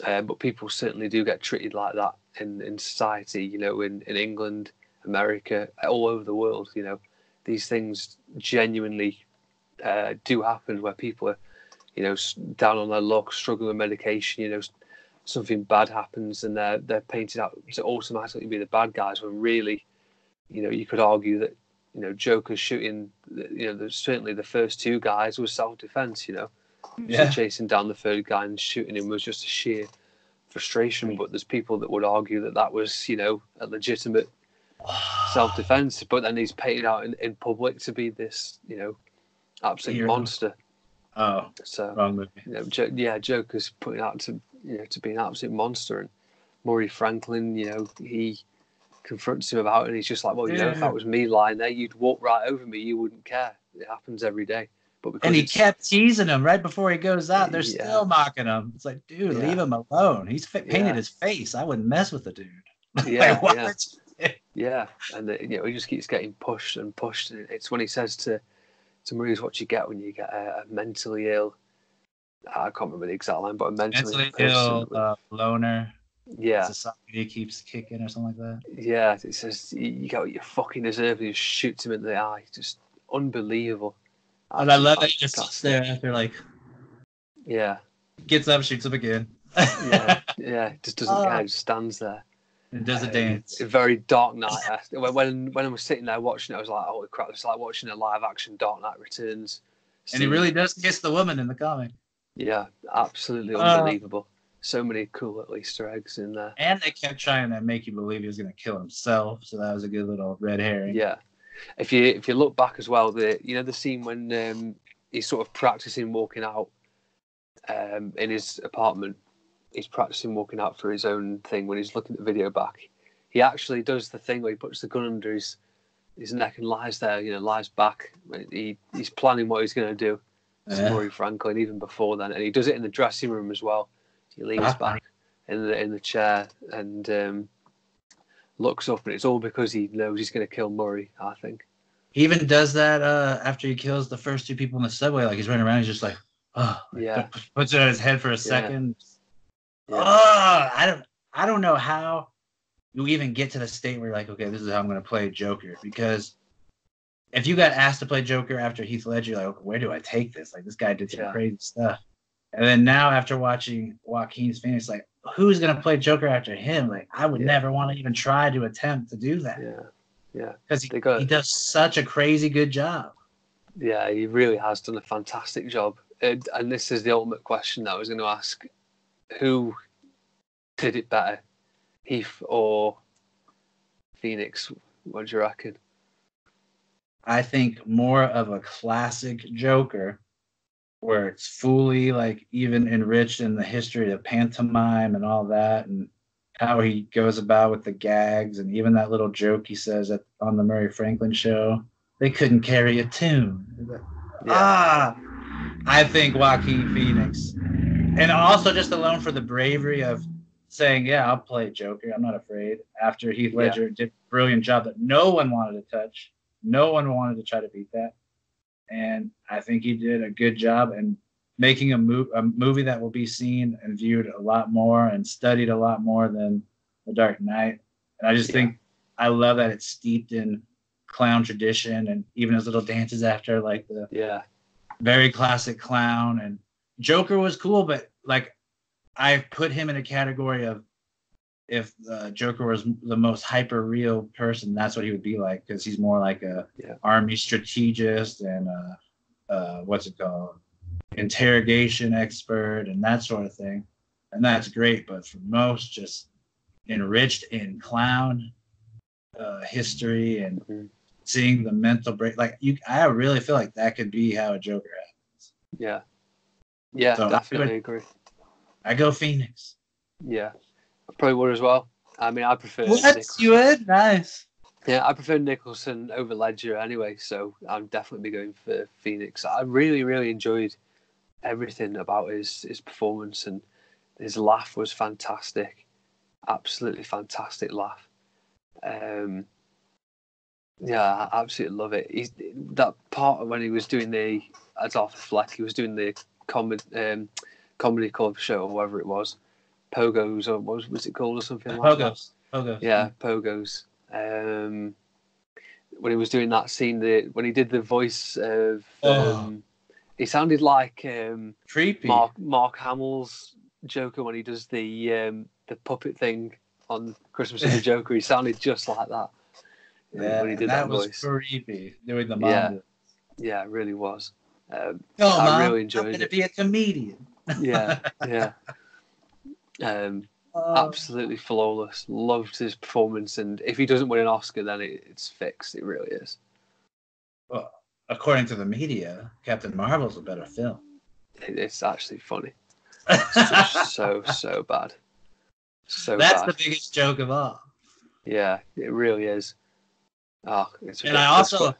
but people certainly do get treated like that in society, in England, America, all over the world. These things genuinely do happen, where people are down on their luck, struggling with medication, something bad happens and they're painted out to automatically be the bad guys, when really, you could argue that, Joker's shooting, certainly the first two guys was self-defense, So chasing down the third guy and shooting him was just a sheer frustration. But there's people that would argue that that was, a legitimate self-defense, but then he's painted out in public to be this, absolute monster. Oh, so wrong movie. Joker's putting out to be an absolute monster, and Murray Franklin, he confronts him about it, and he's just like, well, if that was me lying there, you'd walk right over me, you wouldn't care. It happens every day. But because he kept teasing him right before he goes out. They're still mocking him. It's like, dude, leave him alone. He's painted his face. I wouldn't mess with the dude. And he just keeps getting pushed and pushed. And it's when he says to Maurice, what you get when you get a mentally ill, I can't remember the exact line, but a mentally ill loner. Yeah. Society keeps kicking or something like that. Yeah, it says you get what you fucking deserve, and he shoots him in the eye. Just unbelievable. And I love that he just sits there after, like, gets up, shoots him again. Just doesn't just stands there. And does a dance. A very Dark Knight. When I was sitting there watching it, I was like, holy crap, it's like watching a live action Dark Knight Returns. And he really does kiss the woman in the comic. Yeah, absolutely unbelievable. So many cool little Easter eggs in there. And they kept trying to make you believe he was going to kill himself, so that was a good little red herring. Yeah. If you look back as well, the scene when he's sort of practicing walking out in his apartment, he's practicing walking out for his own thing. When he's looking at the video back, he actually does the thing where he puts the gun under his neck and lies there, lies back. He's planning what he's going to do. It's Murray Franklin even before then, and he does it in the dressing room as well. He leans back in the chair and looks up, and it's all because he knows he's going to kill Murray, I think. He even does that after he kills the first two people in the subway. Like, he's running around, he's just like, puts it on his head for a second. I don't know how you even get to the state where you're like, okay, this is how I'm going to play Joker. Because if you got asked to play Joker after Heath Ledger, you're like, okay, where do I take this? Like, this guy did some crazy stuff. And then now after watching Joaquin's Phoenix, like, who's going to play Joker after him? Like, I would never want to even try to attempt to do that. Yeah. Because he does such a crazy good job. Yeah, he really has done a fantastic job. And this is the ultimate question that I was going to ask. Who did it better, Heath or Phoenix? What do you reckon? I think more of a classic Joker, where it's fully, like, even enriched in the history of pantomime and all that, and how he goes about with the gags, and even that little joke he says on the Murray Franklin show, they couldn't carry a tune. I think Joaquin Phoenix. And also just alone for the bravery of saying, yeah, I'll play Joker, I'm not afraid, after Heath Ledger did a brilliant job that no one wanted to touch. No one wanted to try to beat that. And I think he did a good job in making a movie that will be seen and viewed a lot more and studied a lot more than The Dark Knight. And I just think I love that it's steeped in clown tradition, and even his little dances after, like, the very classic clown. And Joker was cool, but, like, I put him in a category of, if Joker was the most hyper real person, that's what he would be like, because he's more like a army strategist and what's it called, interrogation expert and that sort of thing, and that's great. But for most, just enriched in clown history and seeing the mental break, like, I really feel like that could be how a Joker happens. So definitely agree. I go Phoenix. I probably would as well. I mean, I prefer. What? You would? Nice. Yeah, I prefer Nicholson over Ledger anyway, so I'm definitely going for Phoenix. I really, really enjoyed everything about his performance, and his laugh was fantastic. Absolutely fantastic laugh. Yeah, I absolutely love it. That part when he was doing as Arthur Fleck, he was doing the comedy club show or whatever it was, Pogos, or what was it called, or something like that. Pogos. Yeah, Pogos. When he was doing that scene, when he did the voice of, he sounded like creepy Mark Hamill's Joker when he does the puppet thing on Christmas of the Joker. He sounded just like that. Yeah, when he did that voice. Was creepy doing the mom. Yeah, it really was. I Mom, really enjoyed I'm going to be a comedian. Yeah. Absolutely flawless. Loved his performance, and if he doesn't win an Oscar, then it's fixed. It really is. Well, according to the media, Captain Marvel's a better film. It's actually funny. It's just so bad. That's the biggest joke of all. Yeah, it really is. Oh, it's and I also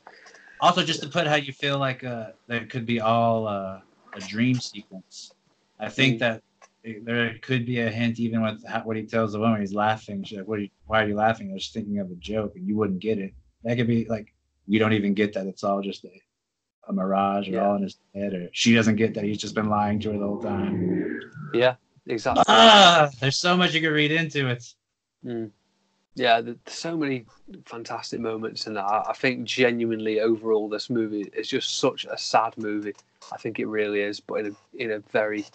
just to put how you feel like there could be all a dream sequence. I think that there could be a hint even with what he tells the woman. He's laughing. She's like, why are you laughing? I was thinking of a joke, and you wouldn't get it. That could be like, we don't even get that. It's all just a mirage or all in his head, or she doesn't get that he's just been lying to her the whole time. Yeah, exactly. There's so much you can read into it. Yeah, there's so many fantastic moments, and I think genuinely overall this movie is just such a sad movie. I think it really is, but in a very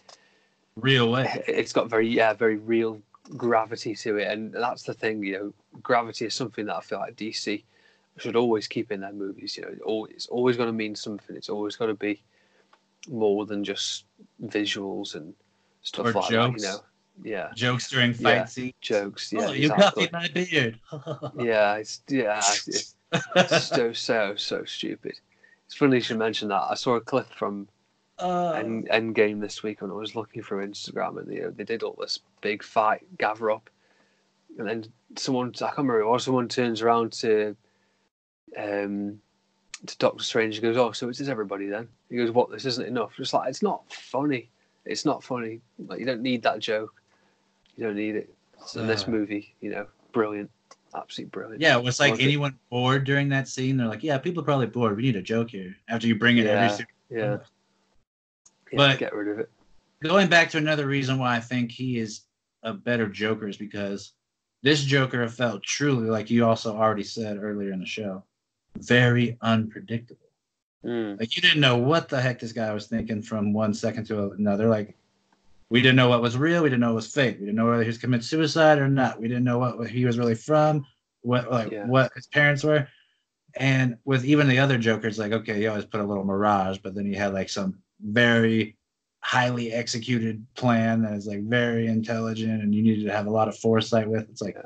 real way. It's got very real gravity to it, and that's the thing. Gravity is something that I feel like DC should always keep in their movies. It's always going to mean something. It's always got to be more than just visuals and stuff or like jokes. that. Yeah, jokes during fight scenes. Jokes. Yeah, you copied my beard. it's so stupid. It's funny you should mention that. I saw a clip from Endgame this week when I was looking through Instagram, and they did all this big fight gather up, and then I can't remember who it was, someone turns around to Doctor Strange and goes, "Oh, so it is everybody then?" He goes, "What? This isn't enough." Just like, it's not funny. It's not funny. Like, you don't need that joke. You don't need it. So in this movie, brilliant. Absolutely brilliant. Yeah, it was like anyone bored during that scene, they're like, yeah, people are probably bored. We need a joke here. After you bring in every single but get rid of it. Going back to another reason why I think he is a better Joker is because this Joker felt truly, like you also already said earlier in the show, very unpredictable. Like, you didn't know what the heck this guy was thinking from one second to another. Like, we didn't know what was real. We didn't know what was fake. We didn't know whether he was committing suicide or not. We didn't know what he was really from, what his parents were. And with even the other Jokers, like, okay, you always put a little mirage, but then you had like some very highly executed plan that is like very intelligent and you needed to have a lot of foresight with. It's like,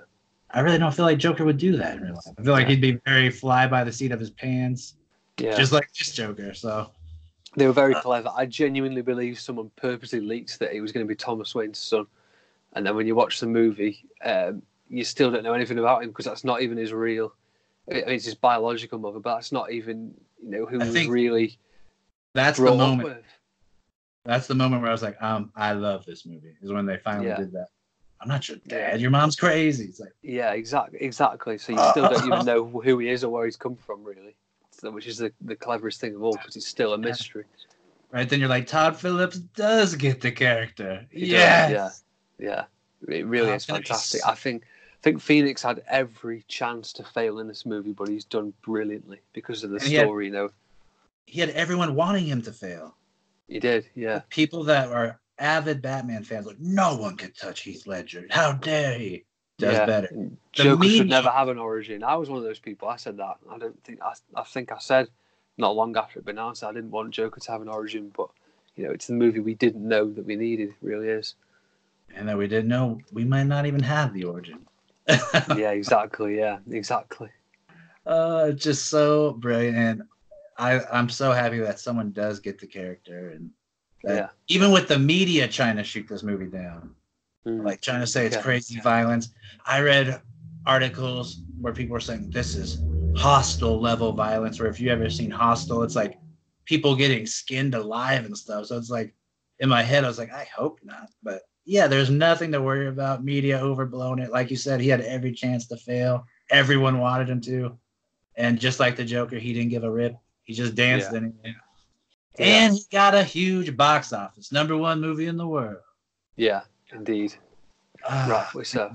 I really don't feel like Joker would do that in real life. I feel like he'd be very fly by the seat of his pants. Yeah. Just like this Joker. So they were very clever. I genuinely believe someone purposely leaked that he was going to be Thomas Wayne's son. And then when you watch the movie, you still don't know anything about him because that's not even his real. I mean, it's his biological mother, but that's not even who was really. That's the moment. With. That's the moment where I was like, I love this movie. Is when they finally did that. I'm not your dad. Your mom's crazy. It's like, yeah, exactly. So you still don't even know who he is or where he's come from, really. So, which is the cleverest thing of all, because it's still a mystery. Right, then you're like, Todd Phillips does get the character. Yeah. It really is fantastic. I think Phoenix had every chance to fail in this movie, but he's done brilliantly because of the story. He had everyone wanting him to fail. He did, yeah. People that are avid Batman fans, like, no one can touch Heath Ledger. How dare he? Does better. Joker should never have an origin. I was one of those people. I said that. I think I said not long after it been announced, I didn't want Joker to have an origin, but it's the movie we didn't know that we needed. It really is. And that we didn't know we might not even have the origin. Yeah, exactly. Just so brilliant. And I'm so happy that someone does get the character, and that even with the media trying to shoot this movie down. Like trying to say it's crazy violence. I read articles where people were saying this is Hostel level violence, where if you ever seen Hostel, it's like people getting skinned alive and stuff. So it's like in my head, I was like, I hope not. But yeah, there's nothing to worry about. Media overblown it. Like you said, he had every chance to fail. Everyone wanted him to. And just like the Joker, he didn't give a rip. He just danced anyway. And he got a huge box office. #1 movie in the world. Yeah, indeed. Rightfully so.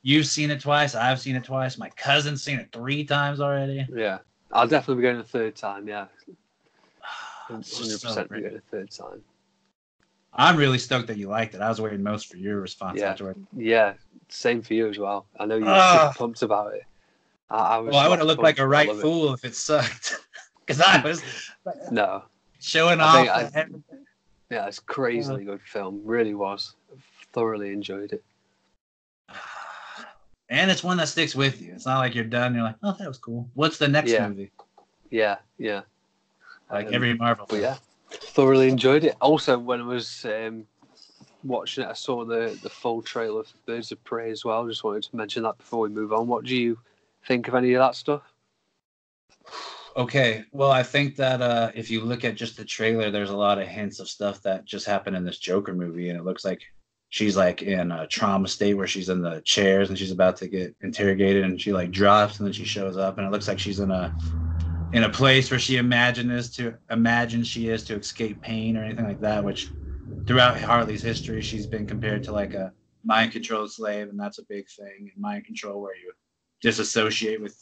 You've seen it twice. I've seen it twice. My cousin's seen it 3 times already. Yeah. I'll definitely be going a third time, yeah. 100% So be going a third time. I'm really stoked that you liked it. I was waiting most for your response afterward. Yeah, same for you as well. I know you were super pumped about it. I would have looked like a right fool if it sucked. Because I was showing off. Yeah, it's a crazily good film. Really was. Thoroughly enjoyed it. And it's one that sticks with you. It's not like you're done. You're like, oh, that was cool. What's the next movie? Yeah. Like every Marvel film. Yeah, thoroughly enjoyed it. Also, when I was watching it, I saw the full trailer of Birds of Prey as well. Just wanted to mention that before we move on. What do you think of any of that stuff? Okay, well, I think that if you look at just the trailer, there's a lot of hints of stuff that just happened in this Joker movie, and it looks like she's like in a trauma state where she's in the chairs and she's about to get interrogated, and she like drops and then she shows up, and it looks like she's in a place where she imagines she is to escape pain or anything like that. Which throughout Harley's history, she's been compared to like a mind-controlled slave, and that's a big thing in mind control, where you disassociate with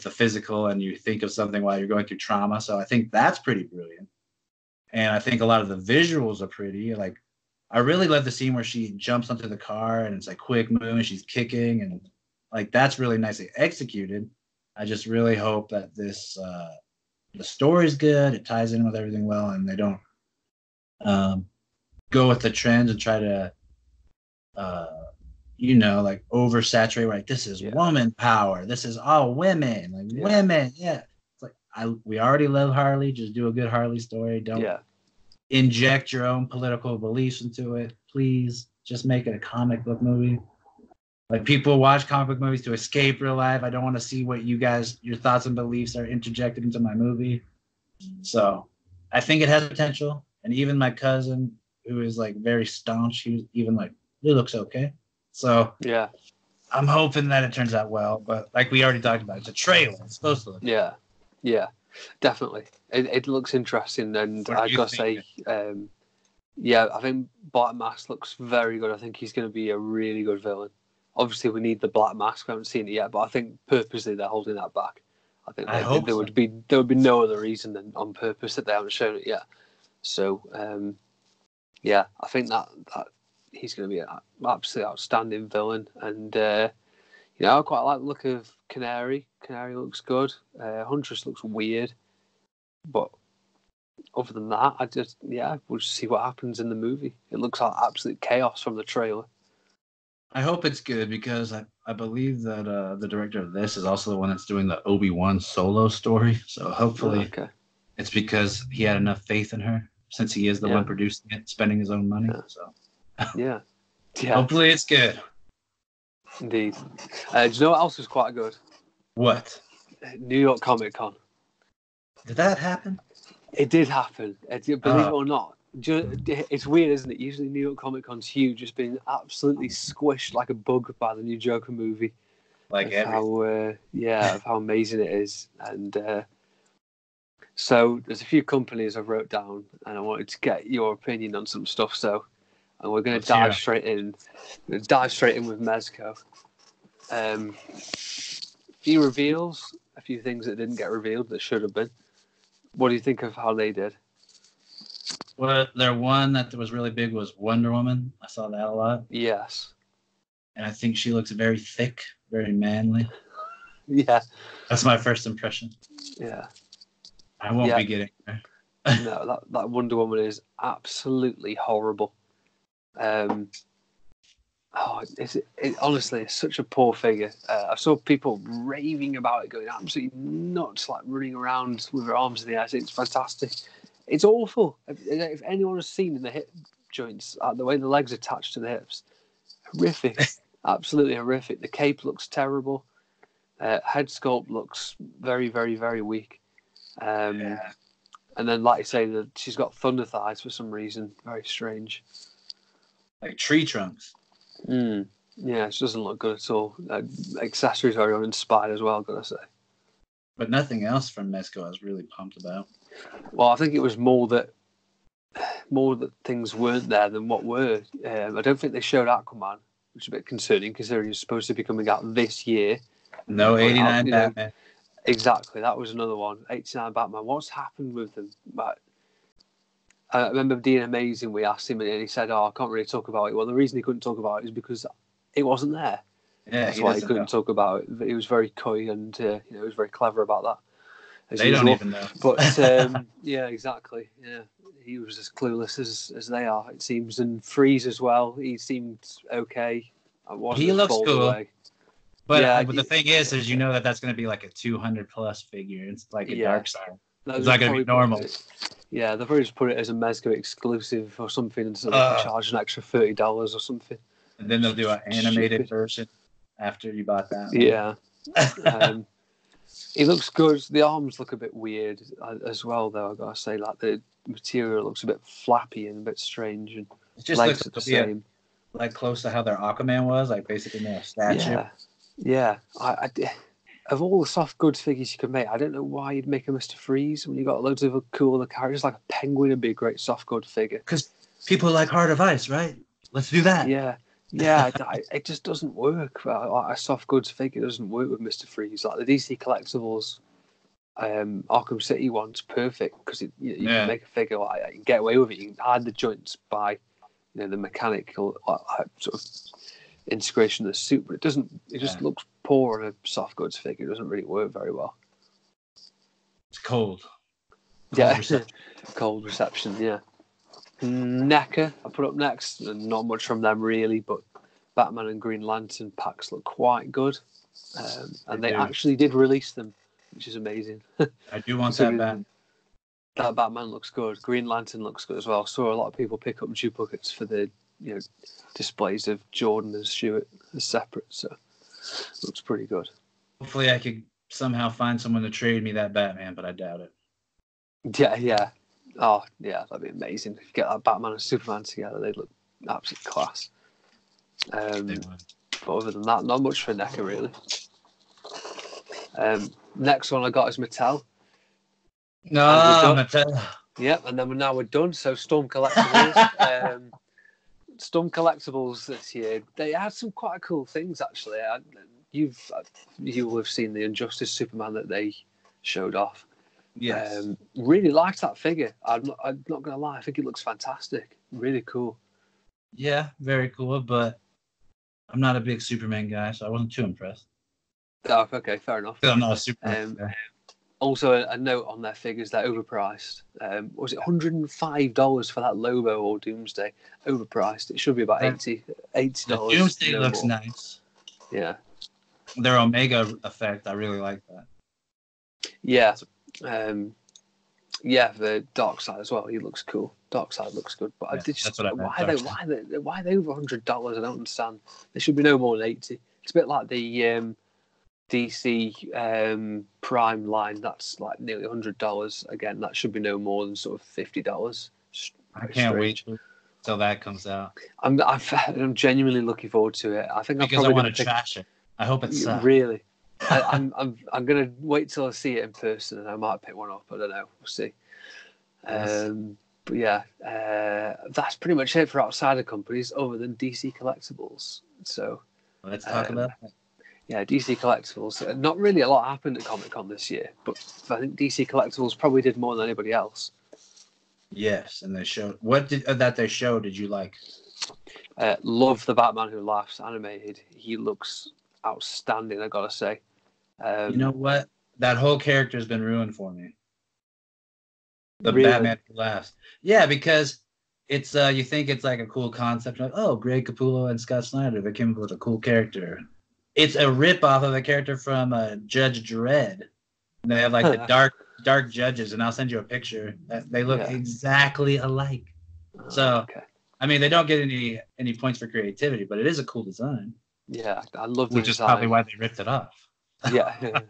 the physical and you think of something while you're going through trauma. So I think that's pretty brilliant. And I think a lot of the visuals are pretty. Like, I really love the scene where she jumps onto the car and it's like quick move and she's kicking, and like that's really nicely executed. I just really hope that this the story's good, it ties in with everything well, and they don't go with the trends and try to like oversaturate, like this is woman power, this is all women, like women. Yeah, it's like we already love Harley. Just do a good Harley story. Don't inject your own political beliefs into it, please. Just make it a comic book movie. Like, people watch comic book movies to escape real life. I don't want to see what your thoughts and beliefs are interjected into my movie. So I think it has potential. And even my cousin, who is like very staunch, he was even like, it looks okay. So yeah, I'm hoping that it turns out well. But like we already talked about, it's a trailer. It's supposed to look. Yeah, definitely. It looks interesting, and I gotta say, I think Black Mask looks very good. I think he's going to be a really good villain. Obviously, we need the Black Mask. We haven't seen it yet, but I think purposely they're holding that back. I think there would be no other reason than on purpose that they haven't shown it yet. So I think that he's going to be an absolutely outstanding villain, and I quite like the look of Canary. Canary looks good. Huntress looks weird, but other than that, we'll just see what happens in the movie. It looks like absolute chaos from the trailer. I hope it's good, because I believe that the director of this is also the one that's doing the Obi-Wan Solo story. So hopefully it's because he had enough faith in her, since he is the one producing it, spending his own money. Yeah. So yeah. Hopefully it's good. Indeed. Do you know what else was quite good? What? New York Comic Con. Did that happen? It did happen. Believe it or not. It's weird, isn't it? Usually New York Comic Con's huge, just being absolutely squished like a bug by the new Joker movie. Like of how amazing it is. And so there's a few companies I wrote down, and I wanted to get your opinion on some stuff. So, and we're going to dive straight in. We're going to dive straight in with Mezco. Few reveals, a few things that didn't get revealed that should have been. What do you think of how they did? Well, their one that was really big was Wonder Woman. I saw that a lot. Yes. And I think she looks very thick, very manly. Yeah. That's my first impression. Yeah. I won't be getting there. No, that Wonder Woman is absolutely horrible. Honestly, it's such a poor figure. I saw people raving about it, going absolutely nuts, like running around with her arms in the air. It's fantastic. It's awful. If anyone has seen in the hip joints, the way the legs are attached to the hips, horrific. absolutely horrific. The cape looks terrible. Head sculpt looks very, very, very weak. Yeah. And then, like you say, she's got thunder thighs for some reason. Very strange. Like tree trunks. Yeah, it doesn't look good at all. Accessories are uninspired as well, gotta say. But nothing else from Mezco I was really pumped about. Well, I think it was more that things weren't there than what were. I don't think they showed Aquaman, which is a bit concerning considering he's supposed to be coming out this year. No 89 Batman. Exactly, that was another one. 89 Batman. What's happened with them? But I remember being amazing. We asked him, and he said, "Oh, I can't really talk about it." Well, the reason he couldn't talk about it is because it wasn't there. Yeah, that's why he couldn't talk about it. He was very coy, and he was very clever about that. They don't even know. But yeah, exactly. Yeah, he was as clueless as they are, it seems. And Freeze as well. He seemed okay. He looks cool. Away. But, yeah, but the thing is you know that's going to be like a 200+ figure. It's like a dark side. It's not going to be normal. Yeah, they'll probably just put it as a Mezco exclusive or something and charge an extra $30 or something. And then they'll do an animated version after you bought that one. Yeah. He looks good. The arms look a bit weird as well, though, I've got to say. Like, the material looks a bit flappy and a bit strange. And it just looks the same. Like close to how their Aquaman was, like basically more statue. Yeah. Of all the soft goods figures you could make, I don't know why you'd make a Mr. Freeze when you got loads of cool other characters. Like a penguin would be a great soft good figure. Because people like Heart of Ice, right? Let's do that. Yeah, it just doesn't work. Like a soft goods figure doesn't work with Mr. Freeze. Like the DC Collectibles Arkham City one's perfect because you can make a figure like that. You can get away with it. You can hide the joints by the mechanical sort of integration of the suit, but it doesn't. It just looks poor on a soft goods figure. It doesn't really work very well. It's cold. Reception. Cold reception. Yeah. NECA I put up next, and not much from them really, but Batman and Green Lantern packs look quite good, and they actually did release them, which is amazing. I do want that Batman. That Batman looks good. Green Lantern looks good as well. Saw a lot of people pick up duplicates for the displays of Jordan and Stewart as separate, so looks pretty good. Hopefully I could somehow find someone to trade me that Batman, but I doubt it. Yeah. Oh, yeah, that'd be amazing. If you get that Batman and Superman together, they'd look absolute class. But other than that, not much for NECA, really. Next one I got is Mattel. No, Mattel. Yep, and then we're done. So Storm Collectibles. Storm Collectibles this year, they had some quite cool things, actually. You will have seen the Injustice Superman that they showed off. Yes. Really liked that figure. I'm not going to lie. I think it looks fantastic. Really cool. Yeah, very cool, but I'm not a big Superman guy, so I wasn't too impressed. Oh, okay, fair enough. I'm not a Superman guy. Also, a note on their figures, they're overpriced. Was it $105 for that Lobo or Doomsday? Overpriced. It should be about $80. The Doomsday looks nice. Yeah. Their Omega effect, I really like that. Yeah. The Dark Side as well. He looks cool. Dark Side looks good, but why are they over $100? I don't understand. They should be no more than $80. It's a bit like the DC Prime line. That's like nearly $100. Again, that should be no more than sort of $50. I can't wait till that comes out. I'm genuinely looking forward to it. I think because I want to trash it. I hope it's really. I'm gonna wait till I see it in person, and I might pick one up. I don't know. We'll see. Yes. But yeah, that's pretty much it for outsider companies, other than DC Collectibles. So let's talk about that. Yeah, DC Collectibles. Not really a lot happened at Comic-Con this year, but I think DC Collectibles probably did more than anybody else. Yes, and they showed that they showed. Did you like? Love the Batman Who Laughs animated. He looks outstanding, I gotta say. You know what? That whole character has been ruined for me. The really? Batman Who Laughs. Yeah, because it's you think it's like a cool concept, like Greg Capullo and Scott Snyder, they came up with a cool character. It's a rip-off of a character from Judge Dredd. And they have like the dark judges, and I'll send you a picture. They look exactly alike. So, okay. I mean, they don't get any points for creativity, but it is a cool design. Yeah, I love the which design. is probably why they ripped it off. Yeah,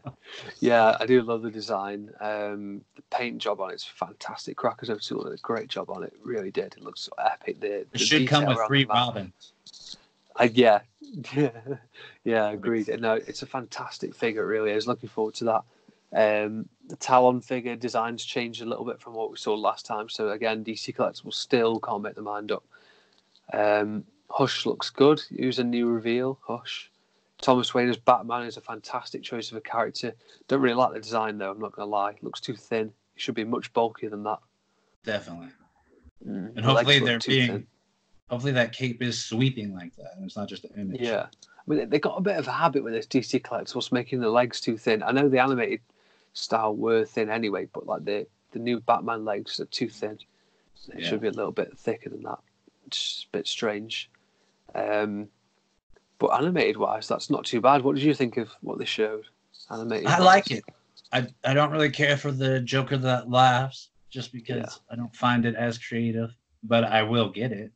yeah, I do love the design. The paint job on it's fantastic. Crackers have done a great job on it. Really did. It looks so epic. The It should come detail with around 3 the map. Robins. Yeah, yeah, agreed. No, it's a fantastic figure. It really is. Looking forward to that. The Talon figure designs changed a little bit from what we saw last time. So again, DC Collectibles still can't make their mind up. Hush looks good. Who's a new reveal? Hush. Thomas Wayne as Batman is a fantastic choice of a character. Don't really like the design though. I'm not gonna lie. Looks too thin. It should be much bulkier than that. Definitely. And The hopefully legs look too thin. hopefully that cape is sweeping like that, and it's not just an image. Yeah. I mean, they got a bit of a habit with this DC Collectibles making the legs too thin. I know the animated style were thin anyway, but like the new Batman legs are too thin. It should be a little bit thicker than that. It's a bit strange. But animated wise, that's not too bad. What did you think of what they showed? Animated. I like it. I don't really care for the Joker that laughs, just because I don't find it as creative, but I will get it.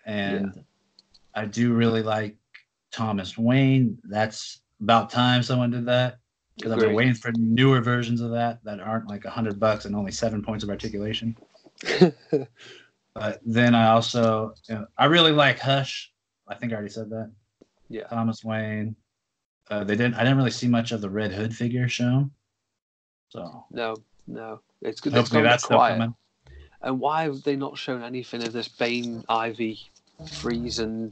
And I do really like Thomas Wayne. That's about time someone did that, because I've been waiting for newer versions of that aren't like $100 and only 7 points of articulation. But then I also, I really like Hush. I think I already said that. Yeah. Thomas Wayne. I didn't really see much of the Red Hood figure shown. So no, it's good. Hopefully that's still coming. And why have they not shown anything of this Bane, Ivy, Freeze, and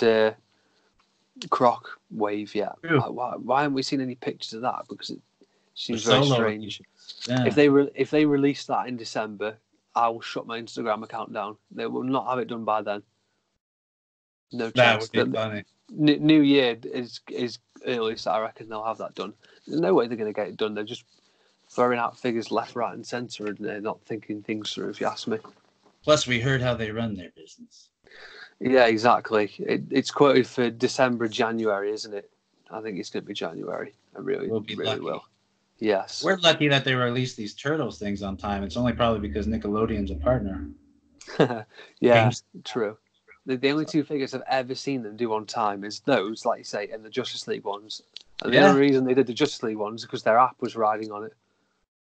Croc wave yet? Why haven't we seen any pictures of that? Because it seems very strange. Yeah. If they release that in December, I will shut my Instagram account down. They will not have it done by then. No chance. That would be funny. New Year is earliest. I reckon they'll have that done. There's no way they're going to get it done. They're just throwing out figures left, right, and centre, and they're not thinking things through. If you ask me. Plus, we heard how they run their business. Yeah, exactly. It's quoted for December, January, isn't it? I think it's going to be January. I really will. Yes. We're lucky that they released these Turtles things on time. It's only probably because Nickelodeon's a partner. Yeah, true. The only 2 figures I've ever seen them do on time is those, like you say, and the Justice League ones. And the only reason they did the Justice League ones is because their app was riding on it.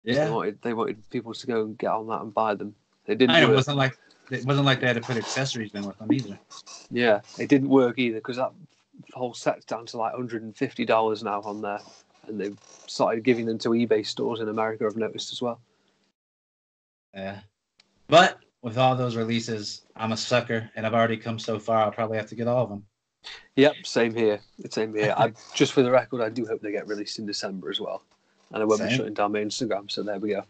Yeah. So they wanted people to go and get on that and buy them. They didn't. It wasn't like they had to put accessories in with them either. Yeah, it didn't work either, because that whole set's down to like $150 now on there, and they've started giving them to eBay stores in America. I've noticed as well. Yeah, but with all those releases, I'm a sucker, and I've already come so far. I'll probably have to get all of them. Yep, same here. Just for the record, I do hope they get released in December as well, and I won't be shutting down my Instagram. So there we go.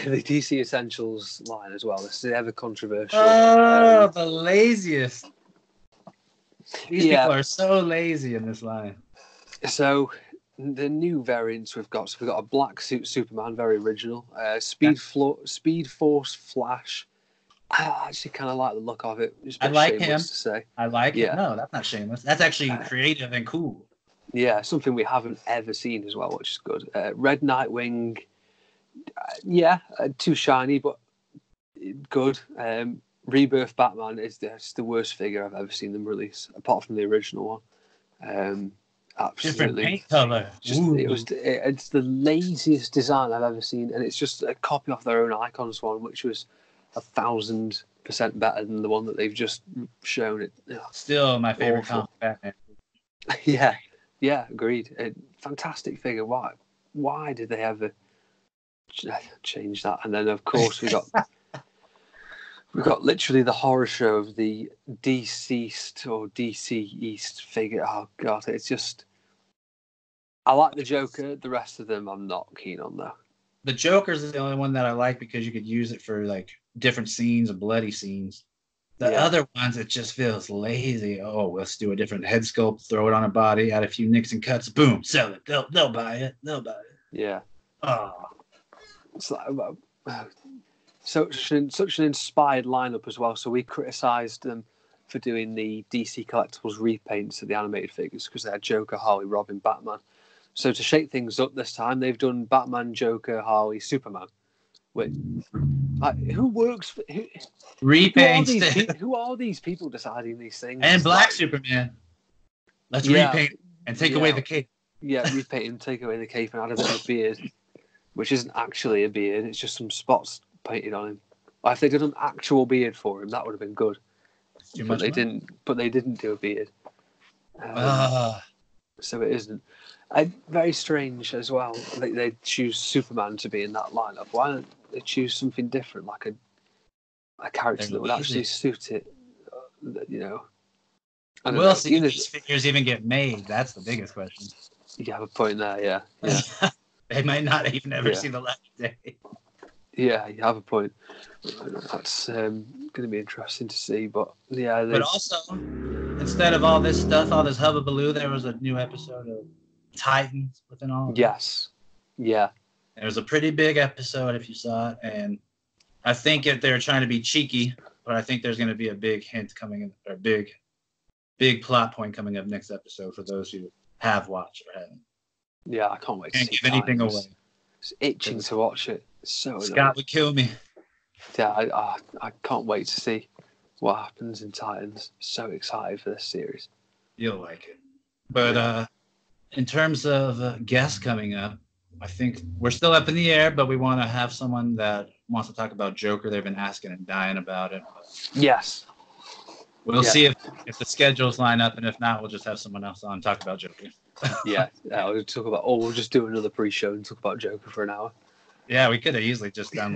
The DC Essentials line as well. This is ever controversial. Oh, the laziest. These people are so lazy in this line. So the new variants we've got a black suit Superman, very original. Speed Force Flash. I actually kind of like the look of it. I like him. To say. I like it. No, that's not shameless. That's actually creative and cool. Yeah, something we haven't ever seen as well, which is good. Red Nightwing. Too shiny, but good. Rebirth Batman is the worst figure I've ever seen them release, apart from the original one. Absolutely. Different paint color. It's the laziest design I've ever seen, and it's just a copy off their own Icons one, which was 1,000% better than the one that they've just shown. It still my favorite comic Batman. Yeah, agreed. Fantastic figure. Why did they ever change that? And then of course we got literally the horror show of the deceased or DC East figure. Oh god, it's just, I like the Joker. The rest of them I'm not keen on though. The Joker's the only one that I like because you could use it for like different scenes and bloody scenes. The other ones, it just feels lazy. Oh, let's do a different head sculpt, throw it on a body, add a few nicks and cuts, boom, sell it. They'll buy it. Yeah. Oh. It's like, such an inspired lineup as well. So we criticised them for doing the DC Collectibles repaints of the animated figures because they had Joker, Harley, Robin, Batman. So to shake things up this time, they've done Batman, Joker, Harley, Superman. Wait, who works for repaints? Who are these people deciding these things? And Black Superman. Let's repaint and take away the cape. Yeah, repaint him, take away the cape, and add a bit of a beard, which isn't actually a beard. It's just some spots painted on him. If they'd done an actual beard for him, that would have been good. But they didn't. But they didn't do a beard. So it isn't. Very strange as well. They choose Superman to be in that lineup. Why don't they choose something different, like a character that would actually suit it? You know. We'll see if these figures even get made. That's the biggest question. You have a point there, yeah. They might not even ever see the light of day. Yeah, you have a point. That's going to be interesting to see. But yeah, but also, instead of all this stuff, all this hubbubaloo, there was a new episode of Titans within all of Yes. Yeah. It was a pretty big episode if you saw it, and I think they're trying to be cheeky, but I think there's going to be a big hint coming in, or big plot point coming up next episode for those who have watched or haven't. Yeah, I can't wait to see give anything away. It's itching to watch it. It's so annoying. Scott would kill me. Yeah, I can't wait to see what happens in Titans. So excited for this series. You'll like it. But in terms of guests coming up, I think we're still up in the air, but we want to have someone that wants to talk about Joker. They've been asking and dying about it. Yes. We'll see if the schedules line up, and if not, we'll just have someone else on and talk about Joker. We'll talk about. We'll just do another pre-show and talk about Joker for an hour. Yeah, we could have easily just done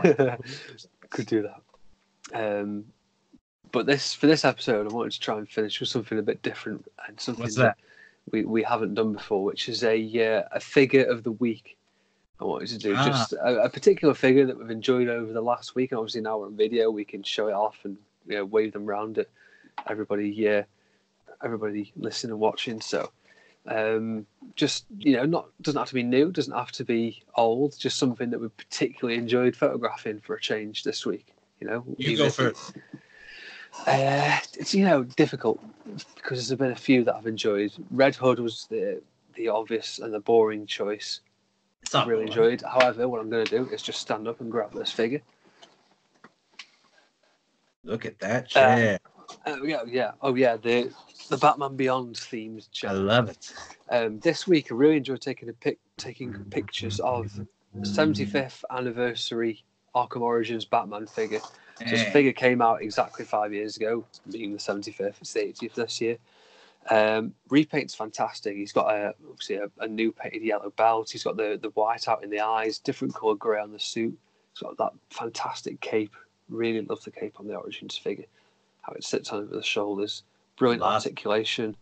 could do that. But for this episode, I wanted to try and finish with something a bit different and something that we haven't done before, which is a figure of the week. I wanted to do just a particular figure that we've enjoyed over the last week, and obviously now we're on video, we can show it off and wave them around at everybody listening and watching. So just doesn't have to be new, doesn't have to be old, just something that we particularly enjoyed photographing for a change this week. You go first. It's difficult because there's been a few that I've enjoyed. Red Hood was the obvious and the boring choice. I really enjoyed. However, what I'm going to do is just stand up and grab this figure. Look at that chair. Yeah. Oh yeah, the Batman Beyond themed chair. I love it. This week I really enjoyed taking pictures of the 75th anniversary Arkham Origins Batman figure. So this figure came out exactly 5 years ago, being the 75th. It's the 80th this year. Repaint's fantastic. He's got obviously a new painted yellow belt. He's got the white out in the eyes, different colour grey on the suit. He's got that fantastic cape. Really love the cape on the Origins figure. How it sits over the shoulders. Brilliant articulation.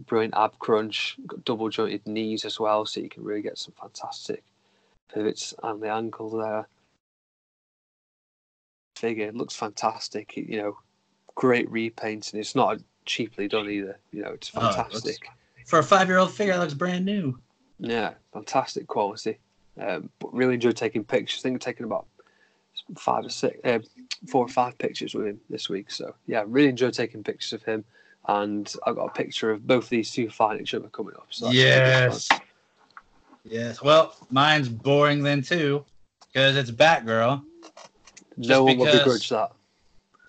Brilliant ab crunch. Got double jointed knees as well, so you can really get some fantastic pivots on the ankle there. Figure looks fantastic. Great repaint, and it's not cheaply done either. It's fantastic. For a 5-year-old figure, it looks brand new. Yeah, fantastic quality. But really enjoyed taking pictures. I think I've taken about 4 or 5 pictures with him this week. So yeah, really enjoyed taking pictures of him, and I've got a picture of both these two fighting each other coming up. So yes. Well, mine's boring then too, because it's Batgirl. No one will begrudge that.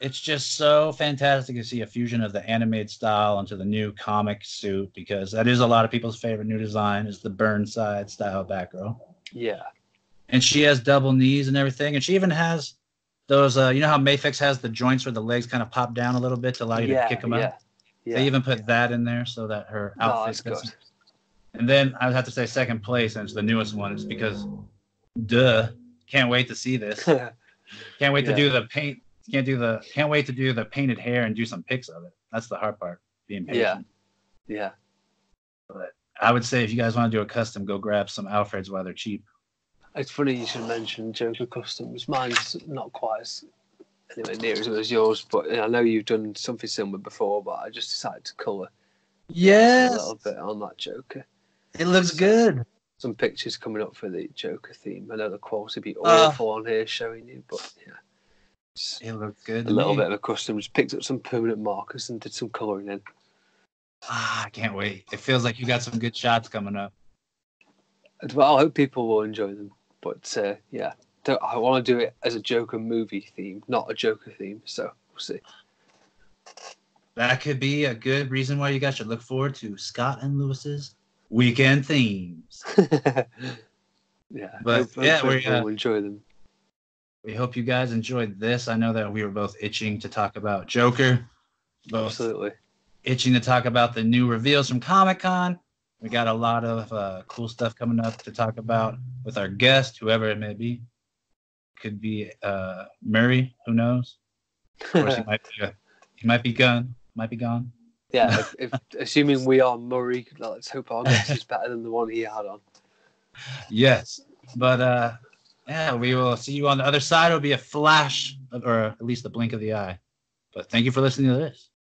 It's just so fantastic to see a fusion of the animated style into the new comic suit, because that is a lot of people's favorite new design, is the Burnside style Batgirl. Yeah. And she has double knees and everything, and she even has those, how Mafex has the joints where the legs kind of pop down a little bit to allow you to kick them up? Yeah. They even put that in there so that her outfit fits. Good. And then I would have to say second place, and it's the newest one, is because, can't wait to see this. Can't wait to do the paint. Can't wait to do the painted hair and do some pics of it. That's the hard part, being patient. Yeah. But I would say if you guys want to do a custom, go grab some Alfreds while they're cheap. It's funny you should mention Joker customs. Mine's not quite as anywhere near as good as yours, but I know you've done something similar before. But I just decided to colour a little bit on that Joker. It looks good. Some pictures coming up for the Joker theme. I know the quality would be awful on here showing you, but yeah. It looked good. A little bit of a custom. Just picked up some permanent markers and did some colouring in. I can't wait. It feels like you got some good shots coming up. Well, I hope people will enjoy them. But yeah, I want to do it as a Joker movie theme, not a Joker theme. So we'll see. that could be a good reason why you guys should look forward to Scott and Lewis's weekend themes. Yeah, But hope yeah, everyone will enjoy them. we hope you guys enjoyed this. I know that we were both itching to talk about Joker, both Absolutely. itching to talk about the new reveals from Comic-Con. We got a lot of cool stuff coming up to talk about with our guest, whoever it may be. Could be Murray, who knows? Of course, he might be gone. Might be gone. Yeah, if assuming we are Murray, let's hope our guest is better than the one he had on. Yes, but yeah, we will see you on the other side. It'll be a flash, or at least a blink of the eye. But thank you for listening to this.